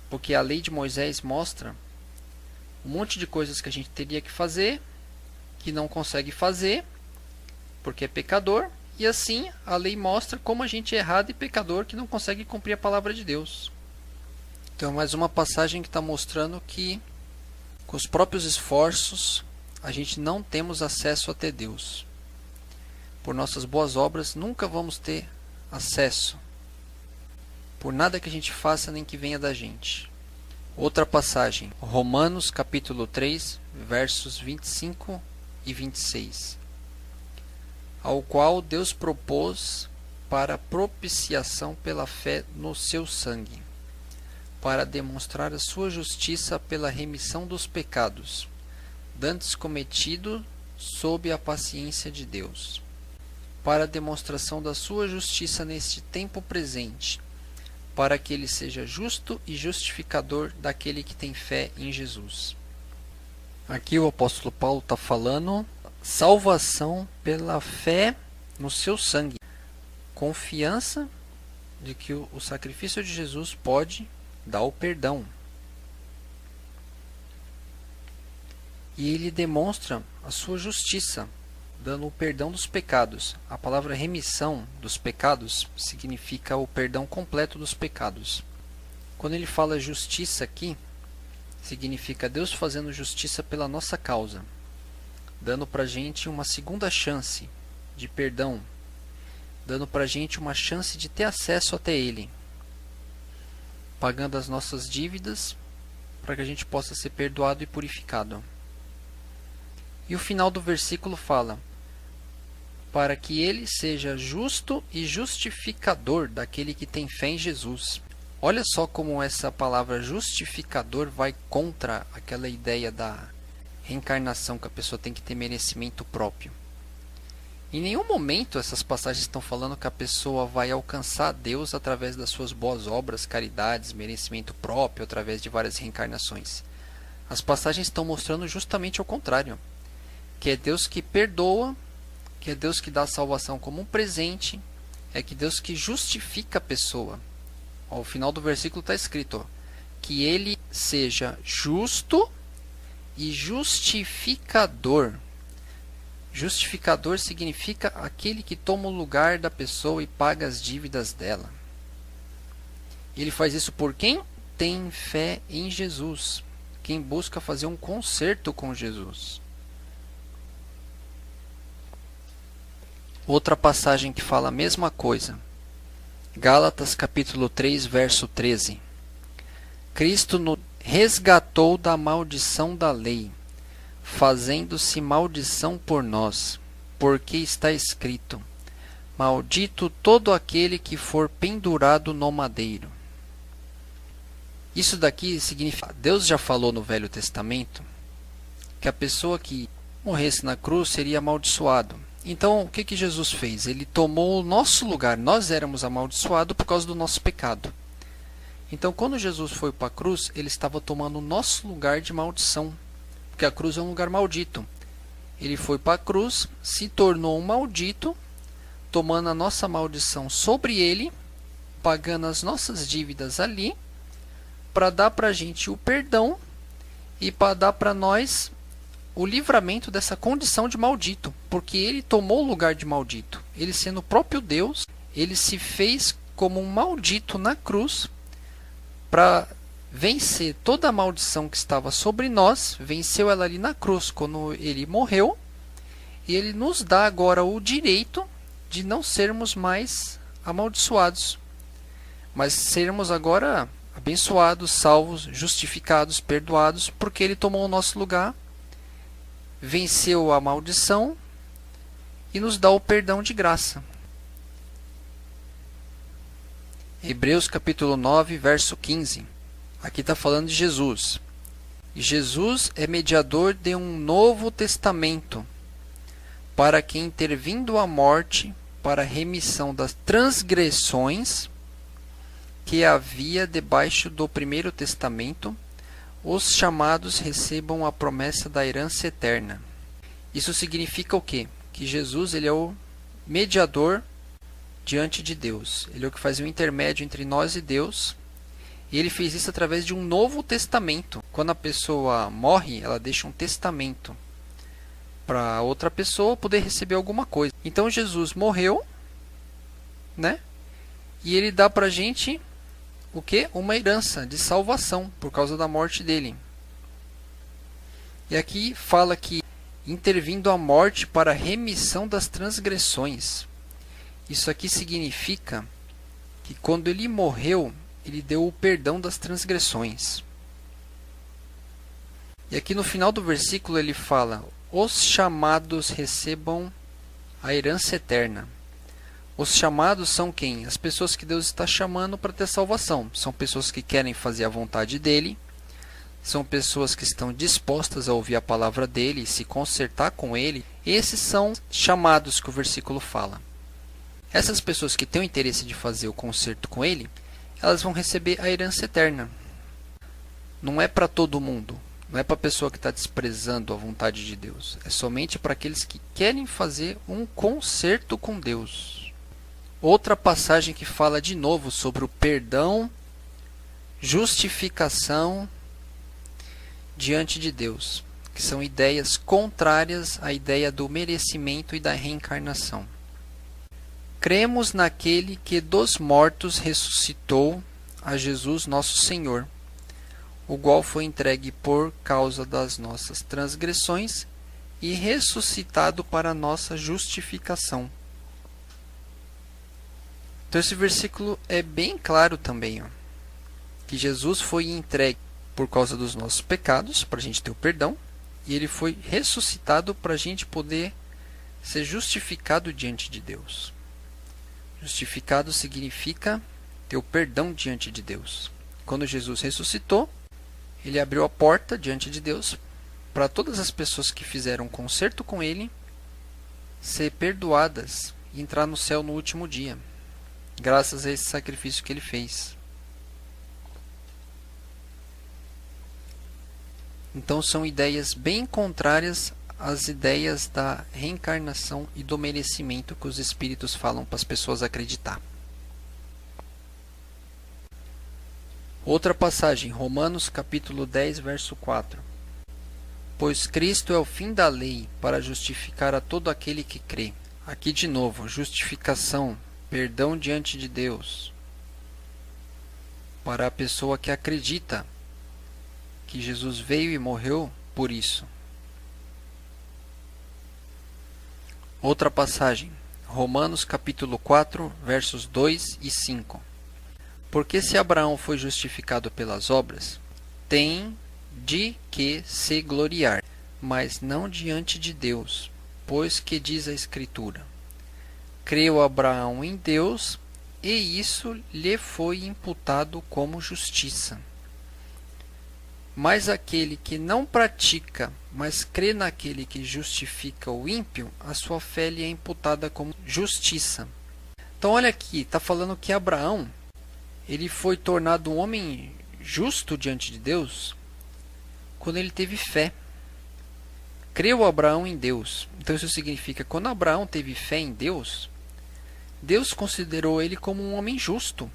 Porque a lei de Moisés mostra um monte de coisas que a gente teria que fazer, que não consegue fazer, porque é pecador. E assim a lei mostra como a gente é errado e pecador, que não consegue cumprir a palavra de Deus. Então, mais uma passagem que está mostrando que com os próprios esforços a gente não temos acesso até Deus. Por nossas boas obras nunca vamos ter acesso. Por nada que a gente faça nem que venha da gente. Outra passagem, Romanos capítulo 3, versos 25 e 26. Ao qual Deus propôs para propiciação pela fé no seu sangue, para demonstrar a sua justiça pela remissão dos pecados, dantes cometido sob a paciência de Deus, para a demonstração da sua justiça neste tempo presente, para que ele seja justo e justificador daquele que tem fé em Jesus. Aqui o apóstolo Paulo está falando salvação pela fé no seu sangue. Confiança de que o sacrifício de Jesus pode dar o perdão. E ele demonstra a sua justiça, dando o perdão dos pecados. A palavra remissão dos pecados significa o perdão completo dos pecados. Quando ele fala justiça aqui, significa Deus fazendo justiça pela nossa causa, dando para a gente uma segunda chance de perdão, dando para a gente uma chance de ter acesso até Ele, pagando as nossas dívidas para que a gente possa ser perdoado e purificado. E o final do versículo fala, para que Ele seja justo e justificador daquele que tem fé em Jesus. Olha só como essa palavra justificador vai contra aquela ideia da reencarnação, que a pessoa tem que ter merecimento próprio. Em nenhum momento essas passagens estão falando que a pessoa vai alcançar Deus através das suas boas obras, caridades, merecimento próprio, através de várias reencarnações. As passagens estão mostrando justamente o contrário, que é Deus que perdoa, que é Deus que dá a salvação como um presente, é que Deus que justifica a pessoa. Ao final do versículo está escrito, que Ele seja justo e justificador. Justificador significa aquele que toma o lugar da pessoa e paga as dívidas dela. Ele faz isso por quem tem fé em Jesus, quem busca fazer um concerto com Jesus. Outra passagem que fala a mesma coisa, Gálatas capítulo 3, verso 13. Cristo nos resgatou da maldição da lei, fazendo-se maldição por nós, porque está escrito, Maldito todo aquele que for pendurado no madeiro. Isso daqui significa, Deus já falou no Velho Testamento que a pessoa que morresse na cruz seria amaldiçoado. Então, o que Jesus fez? Ele tomou o nosso lugar. Nós éramos amaldiçoados por causa do nosso pecado. Então, quando Jesus foi para a cruz, ele estava tomando o nosso lugar de maldição, porque a cruz é um lugar maldito. Ele foi para a cruz, se tornou um maldito, tomando a nossa maldição sobre ele, pagando as nossas dívidas ali, para dar para a gente o perdão e para dar para nós o livramento dessa condição de maldito, porque ele tomou o lugar de maldito. Ele, sendo o próprio Deus, ele se fez como um maldito na cruz para vencer toda a maldição que estava sobre nós. Venceu ela ali na cruz quando ele morreu, e ele nos dá agora o direito de não sermos mais amaldiçoados, mas sermos agora abençoados, salvos, justificados, perdoados, porque ele tomou o nosso lugar, venceu a maldição e nos dá o perdão de graça. Hebreus capítulo 9, verso 15. Aqui está falando de Jesus. E Jesus é mediador de um novo testamento, para que, intervindo a morte, para a remissão das transgressões que havia debaixo do primeiro testamento, os chamados recebam a promessa da herança eterna. Isso significa o quê? Que Jesus, ele é o mediador diante de Deus. Ele é o que faz o intermédio entre nós e Deus. E ele fez isso através de um novo testamento. Quando a pessoa morre, ela deixa um testamento para outra pessoa poder receber alguma coisa. Então Jesus morreu, né? E ele dá para a gente o que? Uma herança de salvação por causa da morte dele. E aqui fala que intervindo a morte para a remissão das transgressões. Isso aqui significa que quando ele morreu, ele deu o perdão das transgressões. E aqui no final do versículo ele fala: os chamados recebam a herança eterna. Os chamados são quem? As pessoas que Deus está chamando para ter salvação. São pessoas que querem fazer a vontade dele. São pessoas que estão dispostas a ouvir a palavra dele e se consertar com ele. Esses são chamados que o versículo fala. Essas pessoas que têm o interesse de fazer o conserto com ele, elas vão receber a herança eterna. Não é para todo mundo. Não é para a pessoa que está desprezando a vontade de Deus. É somente para aqueles que querem fazer um conserto com Deus. Outra passagem que fala de novo sobre o perdão, justificação diante de Deus, que são ideias contrárias à ideia do merecimento e da reencarnação. Cremos naquele que dos mortos ressuscitou, a Jesus nosso Senhor, o qual foi entregue por causa das nossas transgressões e ressuscitado para a nossa justificação. Então esse versículo é bem claro também, ó, que Jesus foi entregue por causa dos nossos pecados, para a gente ter o perdão, e ele foi ressuscitado para a gente poder ser justificado diante de Deus. Justificado significa ter o perdão diante de Deus. Quando Jesus ressuscitou, ele abriu a porta diante de Deus para todas as pessoas que fizeram um concerto com ele ser perdoadas e entrar no céu no último dia, graças a esse sacrifício que ele fez. Então são ideias bem contrárias às ideias da reencarnação e do merecimento que os espíritos falam para as pessoas acreditar. Outra passagem, Romanos capítulo 10, verso 4. Pois Cristo é o fim da lei para justificar a todo aquele que crê. Aqui de novo, justificação, perdão diante de Deus, para a pessoa que acredita que Jesus veio e morreu por isso. Outra passagem, Romanos capítulo 4, versos 2 e 5. Porque se Abraão foi justificado pelas obras, tem de que se gloriar, mas não diante de Deus, pois que diz a Escritura: Creu Abraão em Deus, e isso lhe foi imputado como justiça. Mas aquele que não pratica, mas crê naquele que justifica o ímpio, a sua fé lhe é imputada como justiça. Então olha aqui, está falando que Abraão, ele foi tornado um homem justo diante de Deus quando ele teve fé. Creu Abraão em Deus. Então isso significa que quando Abraão teve fé em Deus, Deus considerou ele como um homem justo,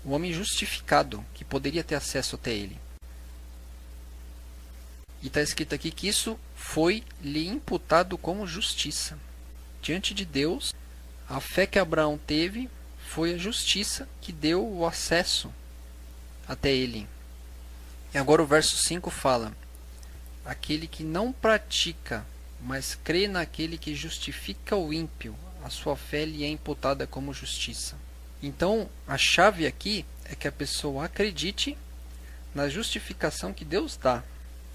um homem justificado, que poderia ter acesso até ele. E está escrito aqui que isso foi-lhe imputado como justiça. Diante de Deus, a fé que Abraão teve foi a justiça que deu o acesso até ele. E agora o verso 5 fala: aquele que não pratica, mas crê naquele que justifica o ímpio, a sua fé lhe é imputada como justiça. Então, a chave aqui é que a pessoa acredite na justificação que Deus dá.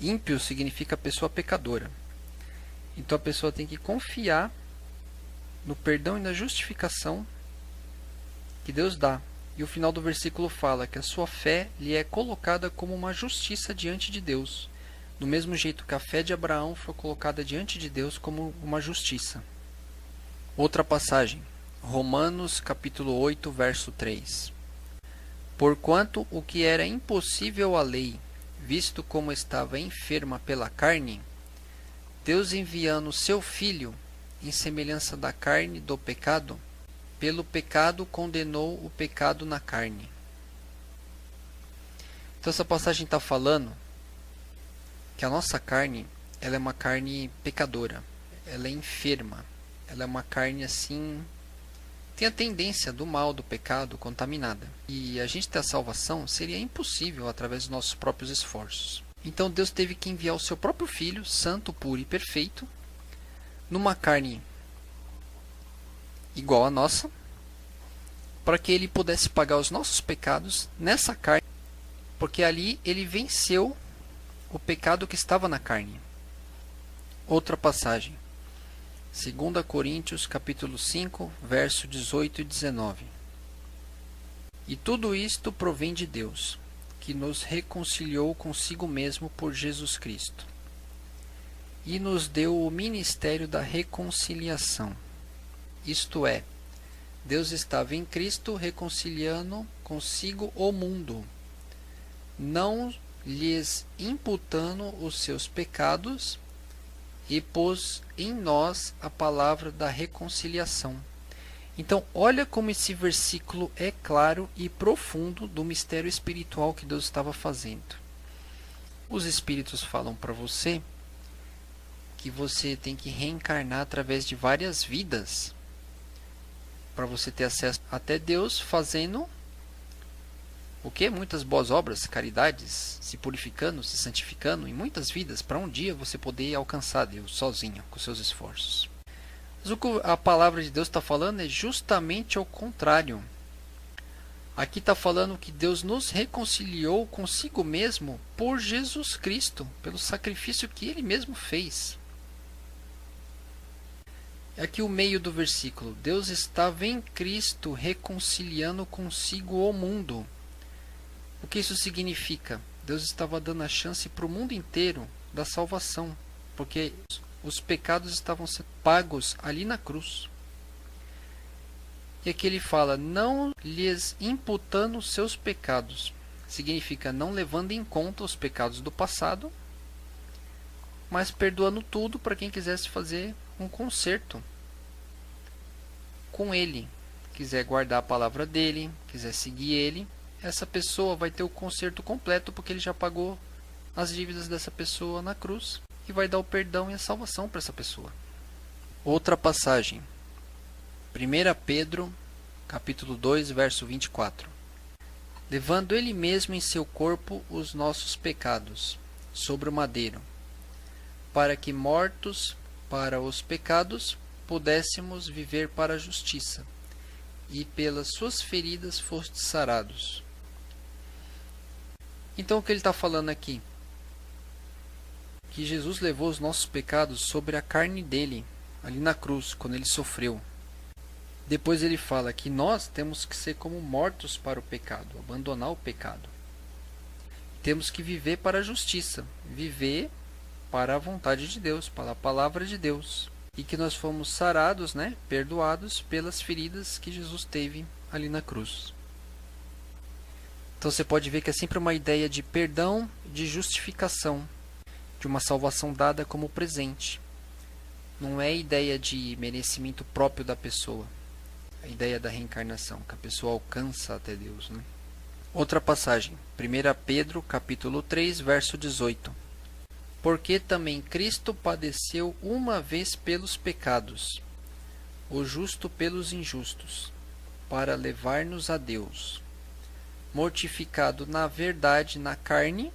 Ímpio significa pessoa pecadora. Então a pessoa tem que confiar no perdão e na justificação que Deus dá. E o final do versículo fala que a sua fé lhe é colocada como uma justiça diante de Deus, do mesmo jeito que a fé de Abraão foi colocada diante de Deus como uma justiça. Outra passagem, Romanos capítulo 8, verso 3. Porquanto o que era impossível à lei, visto como estava enferma pela carne, Deus enviando seu Filho, em semelhança da carne do pecado, pelo pecado condenou o pecado na carne. Então essa passagem está falando que a nossa carne, ela é uma carne pecadora, ela é enferma, ela é uma carne assim, tem a tendência do mal, do pecado, contaminada. E a gente ter a salvação seria impossível através dos nossos próprios esforços. Então Deus teve que enviar o seu próprio Filho, santo, puro e perfeito, numa carne igual à nossa, para que ele pudesse pagar os nossos pecados nessa carne, porque ali ele venceu o pecado que estava na carne. Outra passagem, 2 Coríntios capítulo 5, verso 18 e 19. E tudo isto provém de Deus, que nos reconciliou consigo mesmo por Jesus Cristo, e nos deu o ministério da reconciliação. Isto é, Deus estava em Cristo reconciliando consigo o mundo, não lhes imputando os seus pecados, e pôs em nós a palavra da reconciliação. Então, olha como esse versículo é claro e profundo do mistério espiritual que Deus estava fazendo. Os Espíritos falam para você que você tem que reencarnar através de várias vidas para você ter acesso até Deus, fazendo o que? Muitas boas obras, caridades, se purificando, se santificando em muitas vidas, para um dia você poder alcançar Deus sozinho, com seus esforços. Mas o que a palavra de Deus está falando é justamente ao contrário. Aqui está falando que Deus nos reconciliou consigo mesmo por Jesus Cristo, pelo sacrifício que Ele mesmo fez. Aqui o meio do versículo. Deus estava em Cristo reconciliando consigo o mundo. O que isso significa? Deus estava dando a chance para o mundo inteiro da salvação, porque os pecados estavam sendo pagos ali na cruz. E aqui ele fala, não lhes imputando os seus pecados. Significa não levando em conta os pecados do passado, mas perdoando tudo para quem quisesse fazer um conserto com ele. Quiser guardar a palavra dele, quiser seguir ele, essa pessoa vai ter o conserto completo, porque ele já pagou as dívidas dessa pessoa na cruz e vai dar o perdão e a salvação para essa pessoa. Outra passagem, 1 Pedro, capítulo 2, verso 24. Levando ele mesmo em seu corpo os nossos pecados, sobre o madeiro, para que, mortos para os pecados, pudéssemos viver para a justiça, e pelas suas feridas fostes sarados. Então o que ele está falando aqui? Que Jesus levou os nossos pecados sobre a carne dele, ali na cruz, quando ele sofreu. Depois ele fala que nós temos que ser como mortos para o pecado, abandonar o pecado. Temos que viver para a justiça, viver para a vontade de Deus, para a palavra de Deus. E que nós fomos sarados, perdoados pelas feridas que Jesus teve ali na cruz. Então você pode ver que é sempre uma ideia de perdão, de justificação, de uma salvação dada como presente. Não é ideia de merecimento próprio da pessoa. A ideia da reencarnação, que a pessoa alcança até Deus. Outra passagem, 1 Pedro, capítulo 3, verso 18. Porque também Cristo padeceu uma vez pelos pecados, o justo pelos injustos, para levar-nos a Deus, mortificado na verdade na carne,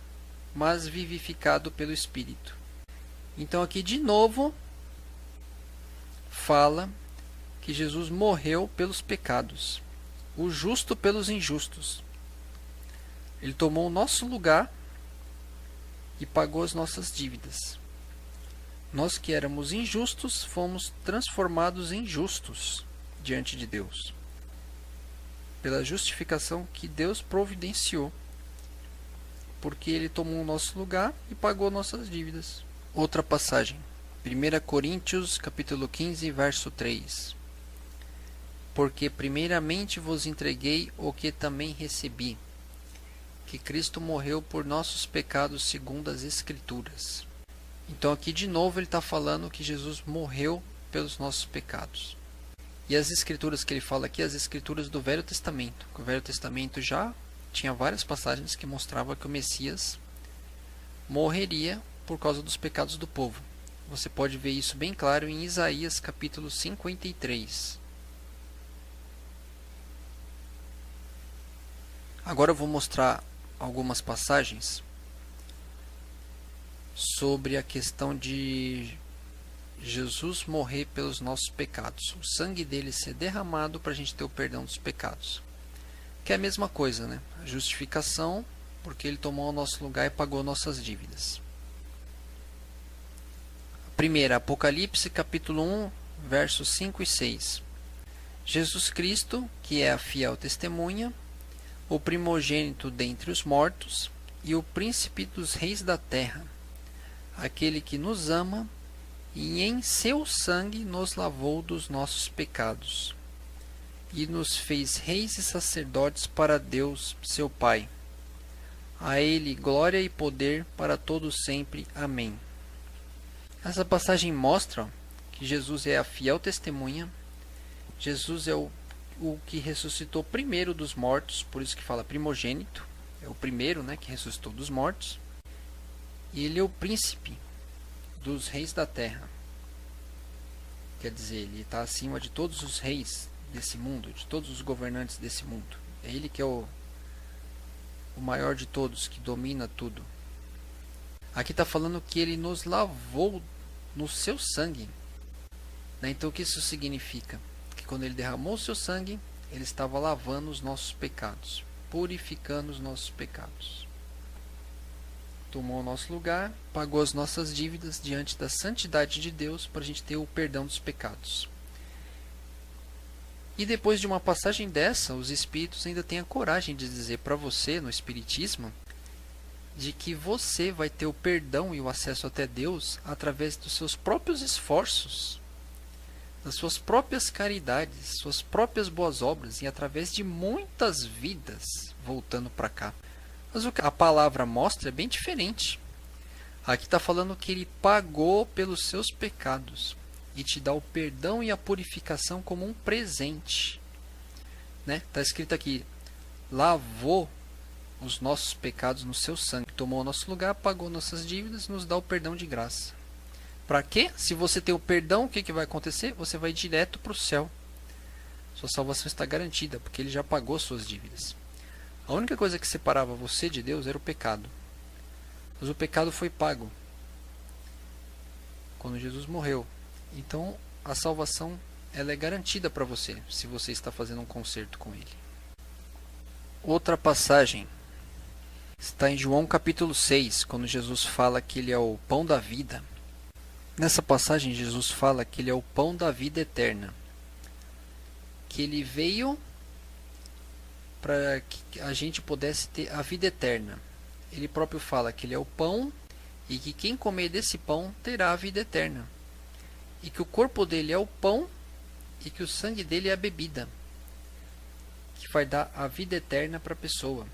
mas vivificado pelo Espírito. Então aqui de novo fala que Jesus morreu pelos pecados, o justo pelos injustos. Ele tomou o nosso lugar e pagou as nossas dívidas. Nós que éramos injustos, fomos transformados em justos diante de Deus, pela justificação que Deus providenciou, porque Ele tomou o nosso lugar e pagou nossas dívidas. Outra passagem, 1 Coríntios, capítulo 15, verso 3. Porque primeiramente vos entreguei o que também recebi, que Cristo morreu por nossos pecados segundo as Escrituras. Então aqui de novo ele está falando que Jesus morreu pelos nossos pecados. E as Escrituras que ele fala aqui, as Escrituras do Velho Testamento. O Velho Testamento já tinha várias passagens que mostravam que o Messias morreria por causa dos pecados do povo. Você pode ver isso bem claro em Isaías capítulo 53. Agora eu vou mostrar algumas passagens sobre a questão de Jesus morrer pelos nossos pecados. O sangue dele ser derramado para a gente ter o perdão dos pecados. Que é a mesma coisa, A justificação, porque ele tomou o nosso lugar e pagou nossas dívidas. Primeira, Apocalipse capítulo 1, versos 5 e 6. Jesus Cristo, que é a fiel testemunha, o primogênito dentre os mortos e o príncipe dos reis da terra, aquele que nos ama e em seu sangue nos lavou dos nossos pecados e nos fez reis e sacerdotes para Deus, seu Pai. A ele glória e poder para todos sempre. Amém. Essa passagem mostra que Jesus é a fiel testemunha. Jesus é o que ressuscitou primeiro dos mortos, por isso que fala primogênito, é o primeiro que ressuscitou dos mortos, e ele é o príncipe dos reis da terra, quer dizer, ele está acima de todos os reis desse mundo, de todos os governantes desse mundo, é ele que é o maior de todos, que domina tudo. Aqui está falando que ele nos lavou no seu sangue, Então o que isso significa? Quando ele derramou o seu sangue, ele estava lavando os nossos pecados, purificando os nossos pecados. Tomou o nosso lugar, pagou as nossas dívidas diante da santidade de Deus para a gente ter o perdão dos pecados. E depois de uma passagem dessa, os espíritos ainda têm a coragem de dizer para você, no espiritismo, de que você vai ter o perdão e o acesso até Deus através dos seus próprios esforços, das suas próprias caridades, suas próprias boas obras e através de muitas vidas voltando para cá. Mas o que a palavra mostra é bem diferente. Aqui está falando que ele pagou pelos seus pecados e te dá o perdão e a purificação como um presente. Está escrito aqui, lavou os nossos pecados no seu sangue, tomou o nosso lugar, pagou nossas dívidas, nos dá o perdão de graça. Para quê? Se você tem o perdão, o que vai acontecer? Você vai direto para o céu. Sua salvação está garantida, porque ele já pagou suas dívidas. A única coisa que separava você de Deus era o pecado. Mas o pecado foi pago quando Jesus morreu. Então, a salvação ela é garantida para você, se você está fazendo um concerto com ele. Outra passagem está em João capítulo 6, quando Jesus fala que ele é o pão da vida. Nessa passagem, Jesus fala que ele é o pão da vida eterna, que ele veio para que a gente pudesse ter a vida eterna. Ele próprio fala que ele é o pão e que quem comer desse pão terá a vida eterna. E que o corpo dele é o pão e que o sangue dele é a bebida, que vai dar a vida eterna para a pessoa.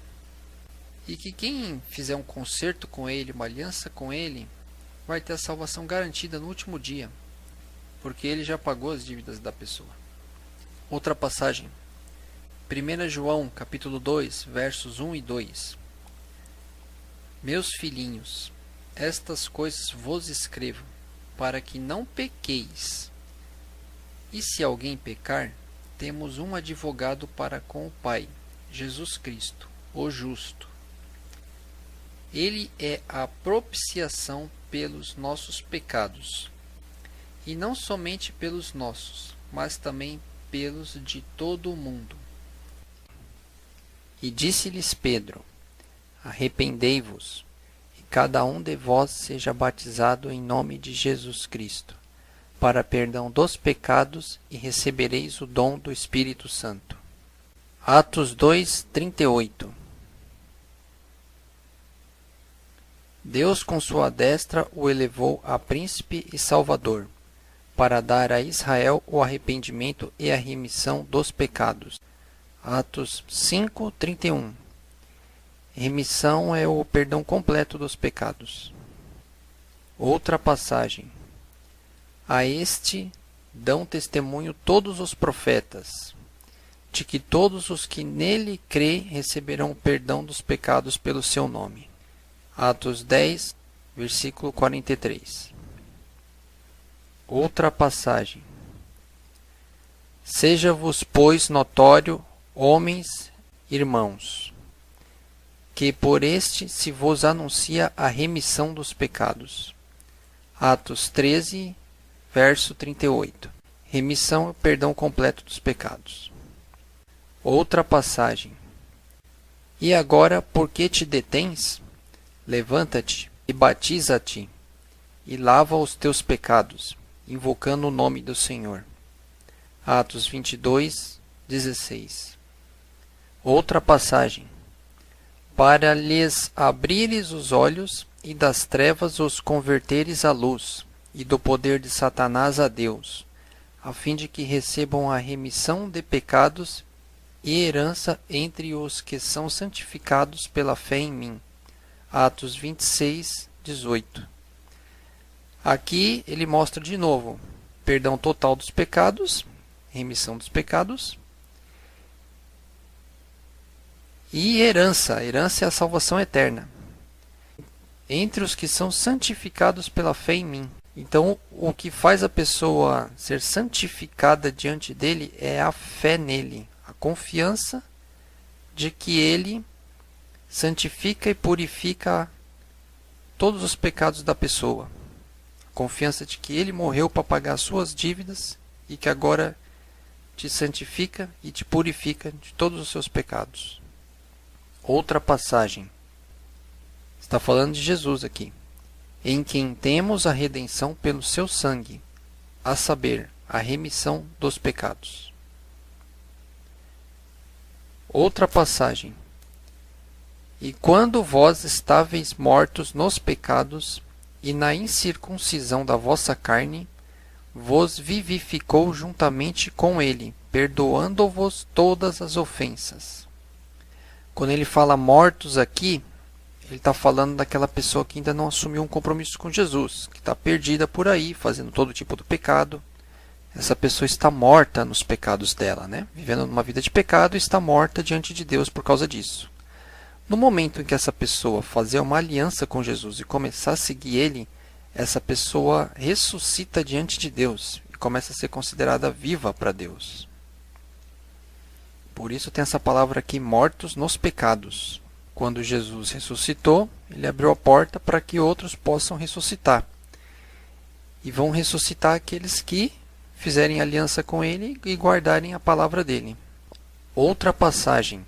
E que quem fizer um concerto com ele, uma aliança com ele, vai ter a salvação garantida no último dia, porque ele já pagou as dívidas da pessoa. Outra passagem, 1 João capítulo 2, versos 1 e 2. Meus filhinhos, estas coisas vos escrevo, para que não pequeis. E se alguém pecar, temos um advogado para com o Pai, Jesus Cristo, o justo. Ele é a propiciação pelos nossos pecados, e não somente pelos nossos, mas também pelos de todo o mundo. E disse-lhes Pedro: arrependei-vos, e cada um de vós seja batizado em nome de Jesus Cristo, para perdão dos pecados, e recebereis o dom do Espírito Santo. Atos 2:38. Deus com sua destra o elevou a príncipe e salvador, para dar a Israel o arrependimento e a remissão dos pecados. Atos 5:31. Remissão é o perdão completo dos pecados. Outra passagem. A este dão testemunho todos os profetas, de que todos os que nele crêem receberão o perdão dos pecados pelo seu nome. Atos 10, versículo 43. Outra passagem. Seja-vos, pois, notório, homens, irmãos, que por este se vos anuncia a remissão dos pecados. Atos 13, verso 38. Remissão é o perdão completo dos pecados. Outra passagem. E agora, por que te detens? Levanta-te e batiza-te, e lava os teus pecados, invocando o nome do Senhor. Atos 22, 16. Outra passagem. Para lhes abrires os olhos, e das trevas os converteres à luz, e do poder de Satanás a Deus, a fim de que recebam a remissão de pecados e herança entre os que são santificados pela fé em mim. Atos 26, 18. Aqui ele mostra de novo perdão total dos pecados, remissão dos pecados e herança. Herança é a salvação eterna entre os que são santificados pela fé em mim. Então, o que faz a pessoa ser santificada diante dele é a fé nele, a confiança de que ele santifica e purifica todos os pecados da pessoa. A confiança de que ele morreu para pagar as suas dívidas e que agora te santifica e te purifica de todos os seus pecados. Outra passagem. Está falando de Jesus aqui. Em quem temos a redenção pelo seu sangue, a saber, a remissão dos pecados. Outra passagem. E quando vós estáveis mortos nos pecados e na incircuncisão da vossa carne, vos vivificou juntamente com ele, perdoando-vos todas as ofensas. Quando ele fala mortos aqui, ele está falando daquela pessoa que ainda não assumiu um compromisso com Jesus, que está perdida por aí, fazendo todo tipo de pecado. Essa pessoa está morta nos pecados dela, né? Vivendo numa vida de pecado, está morta diante de Deus por causa disso. No momento em que essa pessoa fazer uma aliança com Jesus e começar a seguir ele, essa pessoa ressuscita diante de Deus e começa a ser considerada viva para Deus. Por isso tem essa palavra aqui, mortos nos pecados. Quando Jesus ressuscitou, ele abriu a porta para que outros possam ressuscitar. E vão ressuscitar aqueles que fizerem aliança com ele e guardarem a palavra dele. Outra passagem.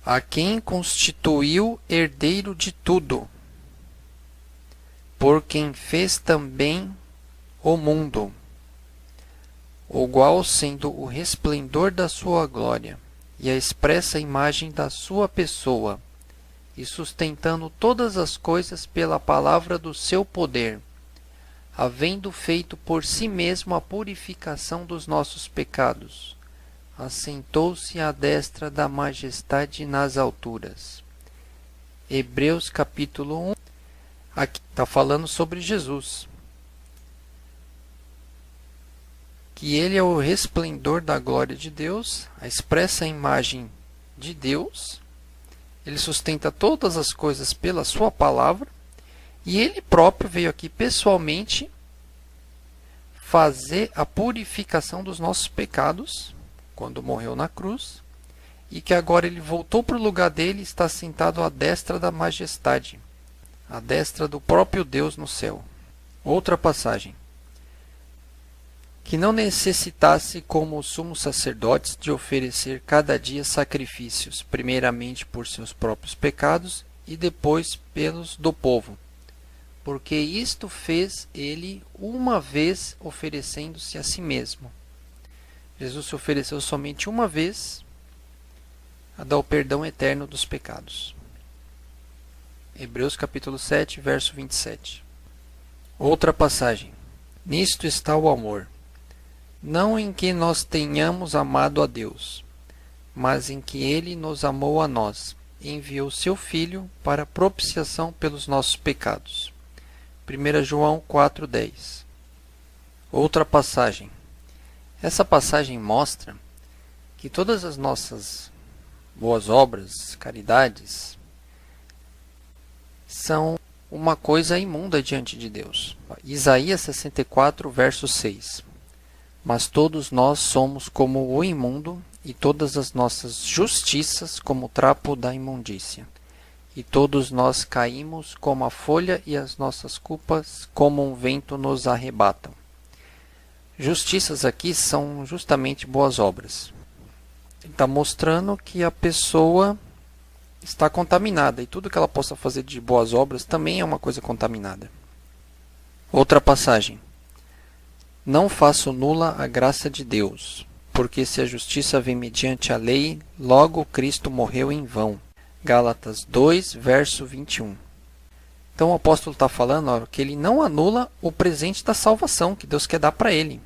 A quem constituiu herdeiro de tudo, por quem fez também o mundo. o qual, sendo o resplendor da sua glória e a expressa imagem da sua pessoa, e sustentando todas as coisas pela palavra do seu poder, havendo feito por si mesmo a purificação dos nossos pecados, assentou-se à destra da majestade nas alturas. Hebreus capítulo 1, aqui está falando sobre Jesus, que ele é o resplendor da glória de Deus, a expressa imagem de Deus, ele sustenta todas as coisas pela sua palavra, e ele próprio veio aqui pessoalmente fazer a purificação dos nossos pecados, quando morreu na cruz, e que agora ele voltou para o lugar dele e está sentado à destra da majestade, à destra do próprio Deus no céu. Outra passagem. Que não necessitasse, como os sumos sacerdotes, de oferecer cada dia sacrifícios, primeiramente por seus próprios pecados e depois pelos do povo. Porque isto fez ele uma vez, oferecendo-se a si mesmo. Jesus se ofereceu somente uma vez a dar o perdão eterno dos pecados. Hebreus capítulo 7, verso 27. Outra passagem. Nisto está o amor, não em que nós tenhamos amado a Deus, mas em que Ele nos amou a nós, e enviou seu Filho para propiciação pelos nossos pecados. 1 João 4,10. Outra passagem. Essa passagem mostra que todas as nossas boas obras, caridades, são uma coisa imunda diante de Deus. Isaías 64, verso 6. Mas todos nós somos como o imundo, e todas as nossas justiças como o trapo da imundícia. E todos nós caímos como a folha, e as nossas culpas como um vento nos arrebatam. Justiças aqui são justamente boas obras. Ele está mostrando que a pessoa está contaminada, e tudo que ela possa fazer de boas obras também é uma coisa contaminada. Outra passagem. Não faço nula a graça de Deus, porque se a justiça vem mediante a lei, logo Cristo morreu em vão. Gálatas 2, verso 21. Então o apóstolo está falando que ele não anula o presente da salvação que Deus quer dar para ele.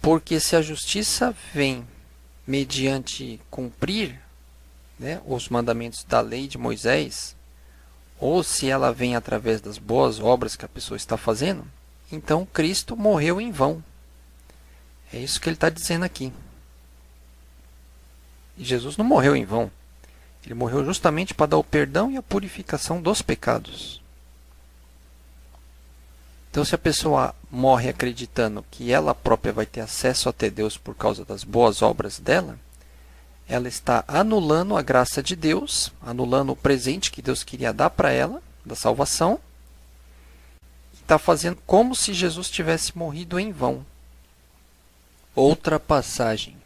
Porque se a justiça vem mediante cumprir, os mandamentos da lei de Moisés, ou se ela vem através das boas obras que a pessoa está fazendo, então Cristo morreu em vão. É isso que ele está dizendo aqui. E Jesus não morreu em vão. Ele morreu justamente para dar o perdão e a purificação dos pecados. Então, se a pessoa morre acreditando que ela própria vai ter acesso até Deus por causa das boas obras dela, ela está anulando a graça de Deus, anulando o presente que Deus queria dar para ela, da salvação, e está fazendo como se Jesus tivesse morrido em vão. Outra passagem.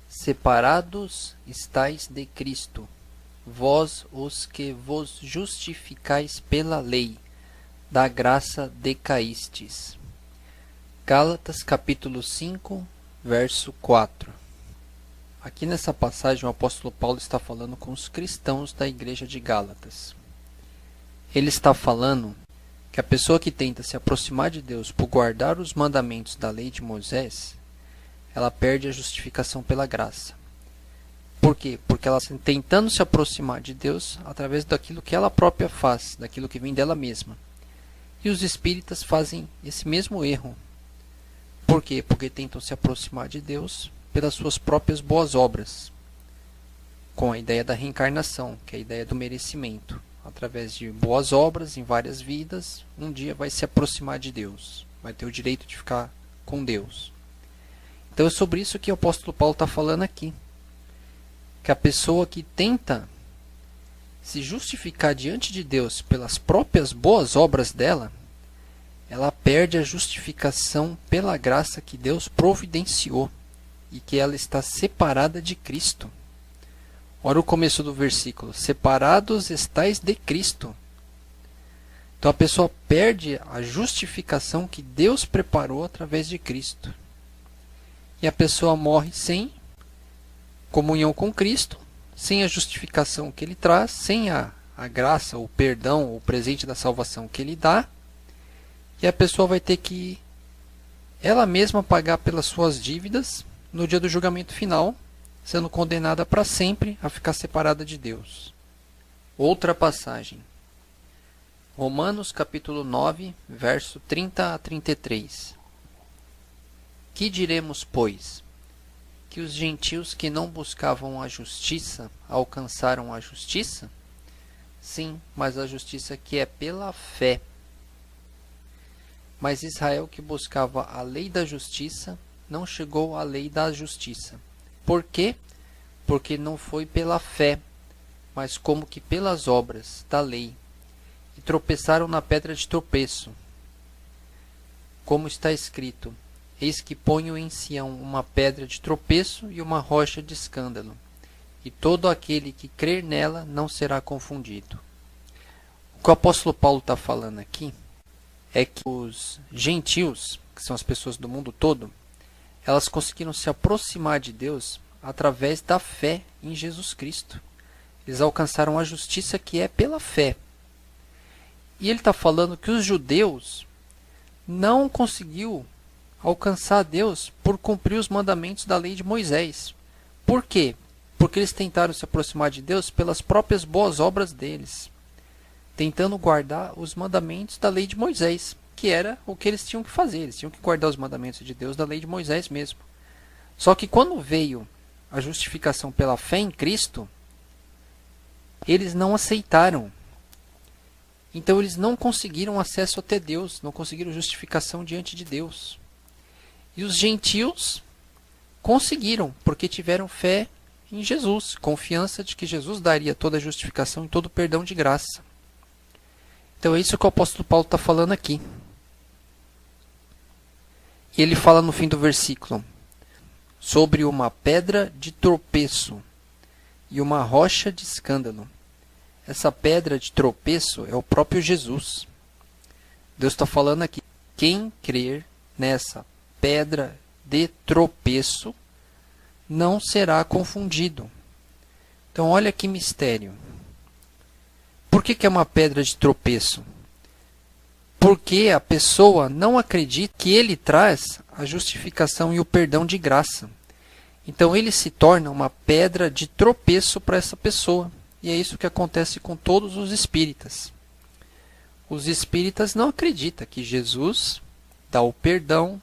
Separados estáis de Cristo, vós os que vos justificais pela lei, da graça decaístes. Gálatas capítulo 5, verso 4. Aqui nessa passagem o apóstolo Paulo está falando com os cristãos da igreja de Gálatas. Ele está falando que a pessoa que tenta se aproximar de Deus por guardar os mandamentos da lei de Moisés, ela perde a justificação pela graça. Por quê? Porque ela está tentando se aproximar de Deus através daquilo que ela própria faz, daquilo que vem dela mesma. E os espíritas fazem esse mesmo erro. Por quê? Porque tentam se aproximar de Deus pelas suas próprias boas obras, com a ideia da reencarnação, que é a ideia do merecimento. Através de boas obras em várias vidas, um dia vai se aproximar de Deus, vai ter o direito de ficar com Deus. Então é sobre isso que o apóstolo Paulo está falando aqui. Que a pessoa que tenta se justificar diante de Deus pelas próprias boas obras dela, ela perde a justificação pela graça que Deus providenciou e que ela está separada de Cristo. Olha o começo do versículo. Separados estáis de Cristo. Então a pessoa perde a justificação que Deus preparou através de Cristo. E a pessoa morre sem comunhão com Cristo, sem a justificação que Ele traz, sem a graça, o perdão, o presente da salvação que Ele dá. E a pessoa vai ter que ela mesma pagar pelas suas dívidas no dia do julgamento final, sendo condenada para sempre a ficar separada de Deus. Outra passagem. Romanos capítulo 9, verso 30 a 33. Que diremos, pois? Que os gentios que não buscavam a justiça alcançaram a justiça? Sim, mas a justiça que é pela fé. Mas Israel, que buscava a lei da justiça, não chegou à lei da justiça. Por quê? Porque não foi pela fé, mas como que pelas obras da lei. E tropeçaram na pedra de tropeço. Como está escrito: eis que ponho em Sião uma pedra de tropeço e uma rocha de escândalo, e todo aquele que crer nela não será confundido. O que o apóstolo Paulo está falando aqui é que os gentios, que são as pessoas do mundo todo, elas conseguiram se aproximar de Deus através da fé em Jesus Cristo. Eles alcançaram a justiça que é pela fé. E ele está falando que os judeus não conseguiu alcançar Deus por cumprir os mandamentos da lei de Moisés. Por quê? Porque eles tentaram se aproximar de Deus pelas próprias boas obras deles, tentando guardar os mandamentos da lei de Moisés, que era o que eles tinham que fazer. Eles tinham que guardar os mandamentos de Deus da lei de Moisés mesmo. Só que quando veio a justificação pela fé em Cristo, eles não aceitaram. Então eles não conseguiram acesso até Deus, não conseguiram justificação diante de Deus. E os gentios conseguiram, porque tiveram fé em Jesus, confiança de que Jesus daria toda a justificação e todo o perdão de graça. Então é isso que o apóstolo Paulo está falando aqui. E ele fala no fim do versículo sobre uma pedra de tropeço e uma rocha de escândalo. Essa pedra de tropeço é o próprio Jesus. Deus está falando aqui: quem crer nessa pedra de tropeço não será confundido. Então olha que mistério. Por que é uma pedra de tropeço? Porque a pessoa não acredita que ele traz a justificação e o perdão de graça. Então ele se torna uma pedra de tropeço para essa pessoa. E é isso que acontece com todos os espíritas. Os espíritas não acreditam que Jesus dá o perdão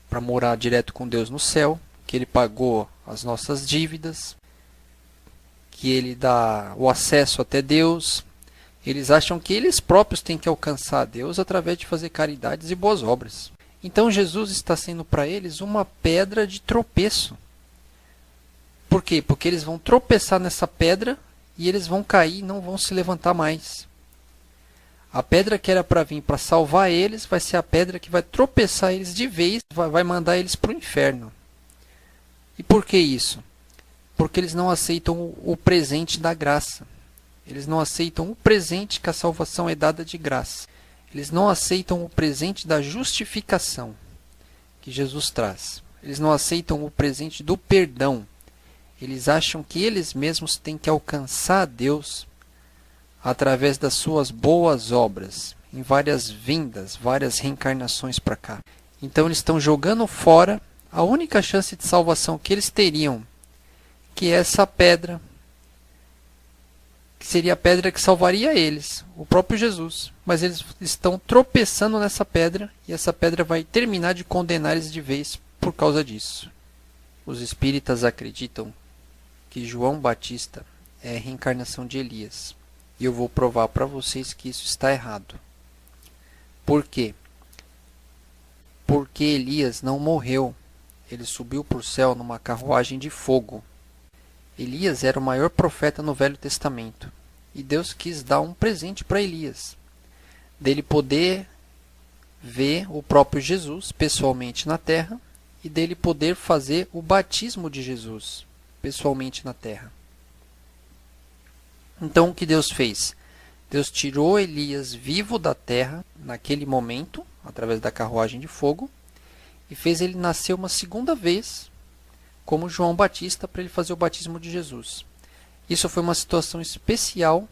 para morar direto com Deus no céu, que ele pagou as nossas dívidas, que ele dá o acesso até Deus. Eles acham que eles próprios têm que alcançar a Deus através de fazer caridades e boas obras. Então Jesus está sendo para eles uma pedra de tropeço. Por quê? Porque eles vão tropeçar nessa pedra e eles vão cair e não vão se levantar mais. A pedra que era para vir para salvar eles vai ser a pedra que vai tropeçar eles de vez, vai mandar eles para o inferno. E por que isso? Porque eles não aceitam o presente da graça. Eles não aceitam o presente que a salvação é dada de graça. Eles não aceitam o presente da justificação que Jesus traz. Eles não aceitam o presente do perdão. Eles acham que eles mesmos têm que alcançar a Deus através das suas boas obras, em várias vindas, várias reencarnações para cá. Então eles estão jogando fora a única chance de salvação que eles teriam, que é essa pedra, que seria a pedra que salvaria eles, o próprio Jesus. Mas eles estão tropeçando nessa pedra e essa pedra vai terminar de condenar eles de vez por causa disso. Os espíritas acreditam que João Batista é a reencarnação de Elias. E eu vou provar para vocês que isso está errado. Por quê? Porque Elias não morreu. Ele subiu para o céu numa carruagem de fogo. Elias era o maior profeta no Velho Testamento. E Deus quis dar um presente para Elias. Dele poder ver o próprio Jesus pessoalmente na terra. E dele poder fazer o batismo de Jesus pessoalmente na terra. Então o que Deus fez? Deus tirou Elias vivo da terra naquele momento, através da carruagem de fogo, e fez ele nascer uma segunda vez, como João Batista, para ele fazer o batismo de Jesus. Isso foi uma situação especial,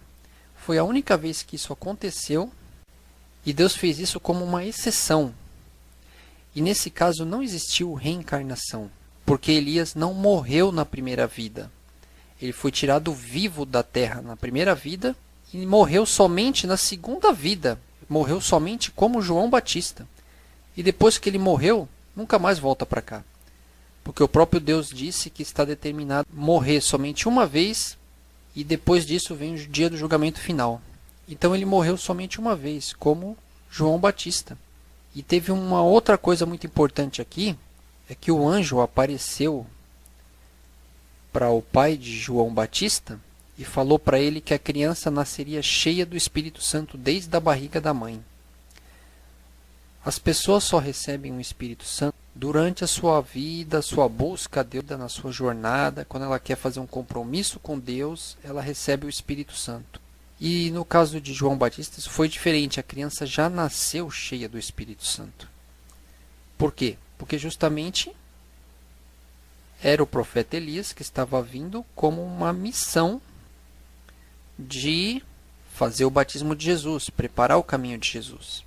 foi a única vez que isso aconteceu, e Deus fez isso como uma exceção. E nesse caso não existiu reencarnação, porque Elias não morreu na primeira vida. Ele foi tirado vivo da terra na primeira vida e morreu somente na segunda vida. Morreu somente como João Batista. E depois que ele morreu, nunca mais volta para cá. Porque o próprio Deus disse que está determinado morrer somente uma vez e depois disso vem o dia do julgamento final. Então ele morreu somente uma vez, como João Batista. E teve uma outra coisa muito importante aqui, é que o anjo apareceu para o pai de João Batista e falou para ele que a criança nasceria cheia do Espírito Santo desde a barriga da mãe. As pessoas só recebem o Espírito Santo durante a sua vida, a sua busca a Deus, na sua jornada, quando ela quer fazer um compromisso com Deus, ela recebe o Espírito Santo. E no caso de João Batista, isso foi diferente, a criança já nasceu cheia do Espírito Santo. Por quê? Porque justamente era o profeta Elias que estava vindo como uma missão de fazer o batismo de Jesus, preparar o caminho de Jesus.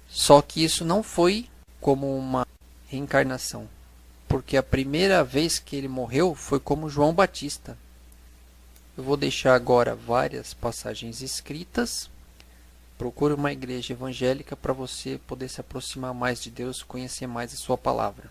Só que isso não foi como uma reencarnação, porque a primeira vez que ele morreu foi como João Batista. Eu vou deixar agora várias passagens escritas. Procure uma igreja evangélica para você poder se aproximar mais de Deus, conhecer mais a sua palavra.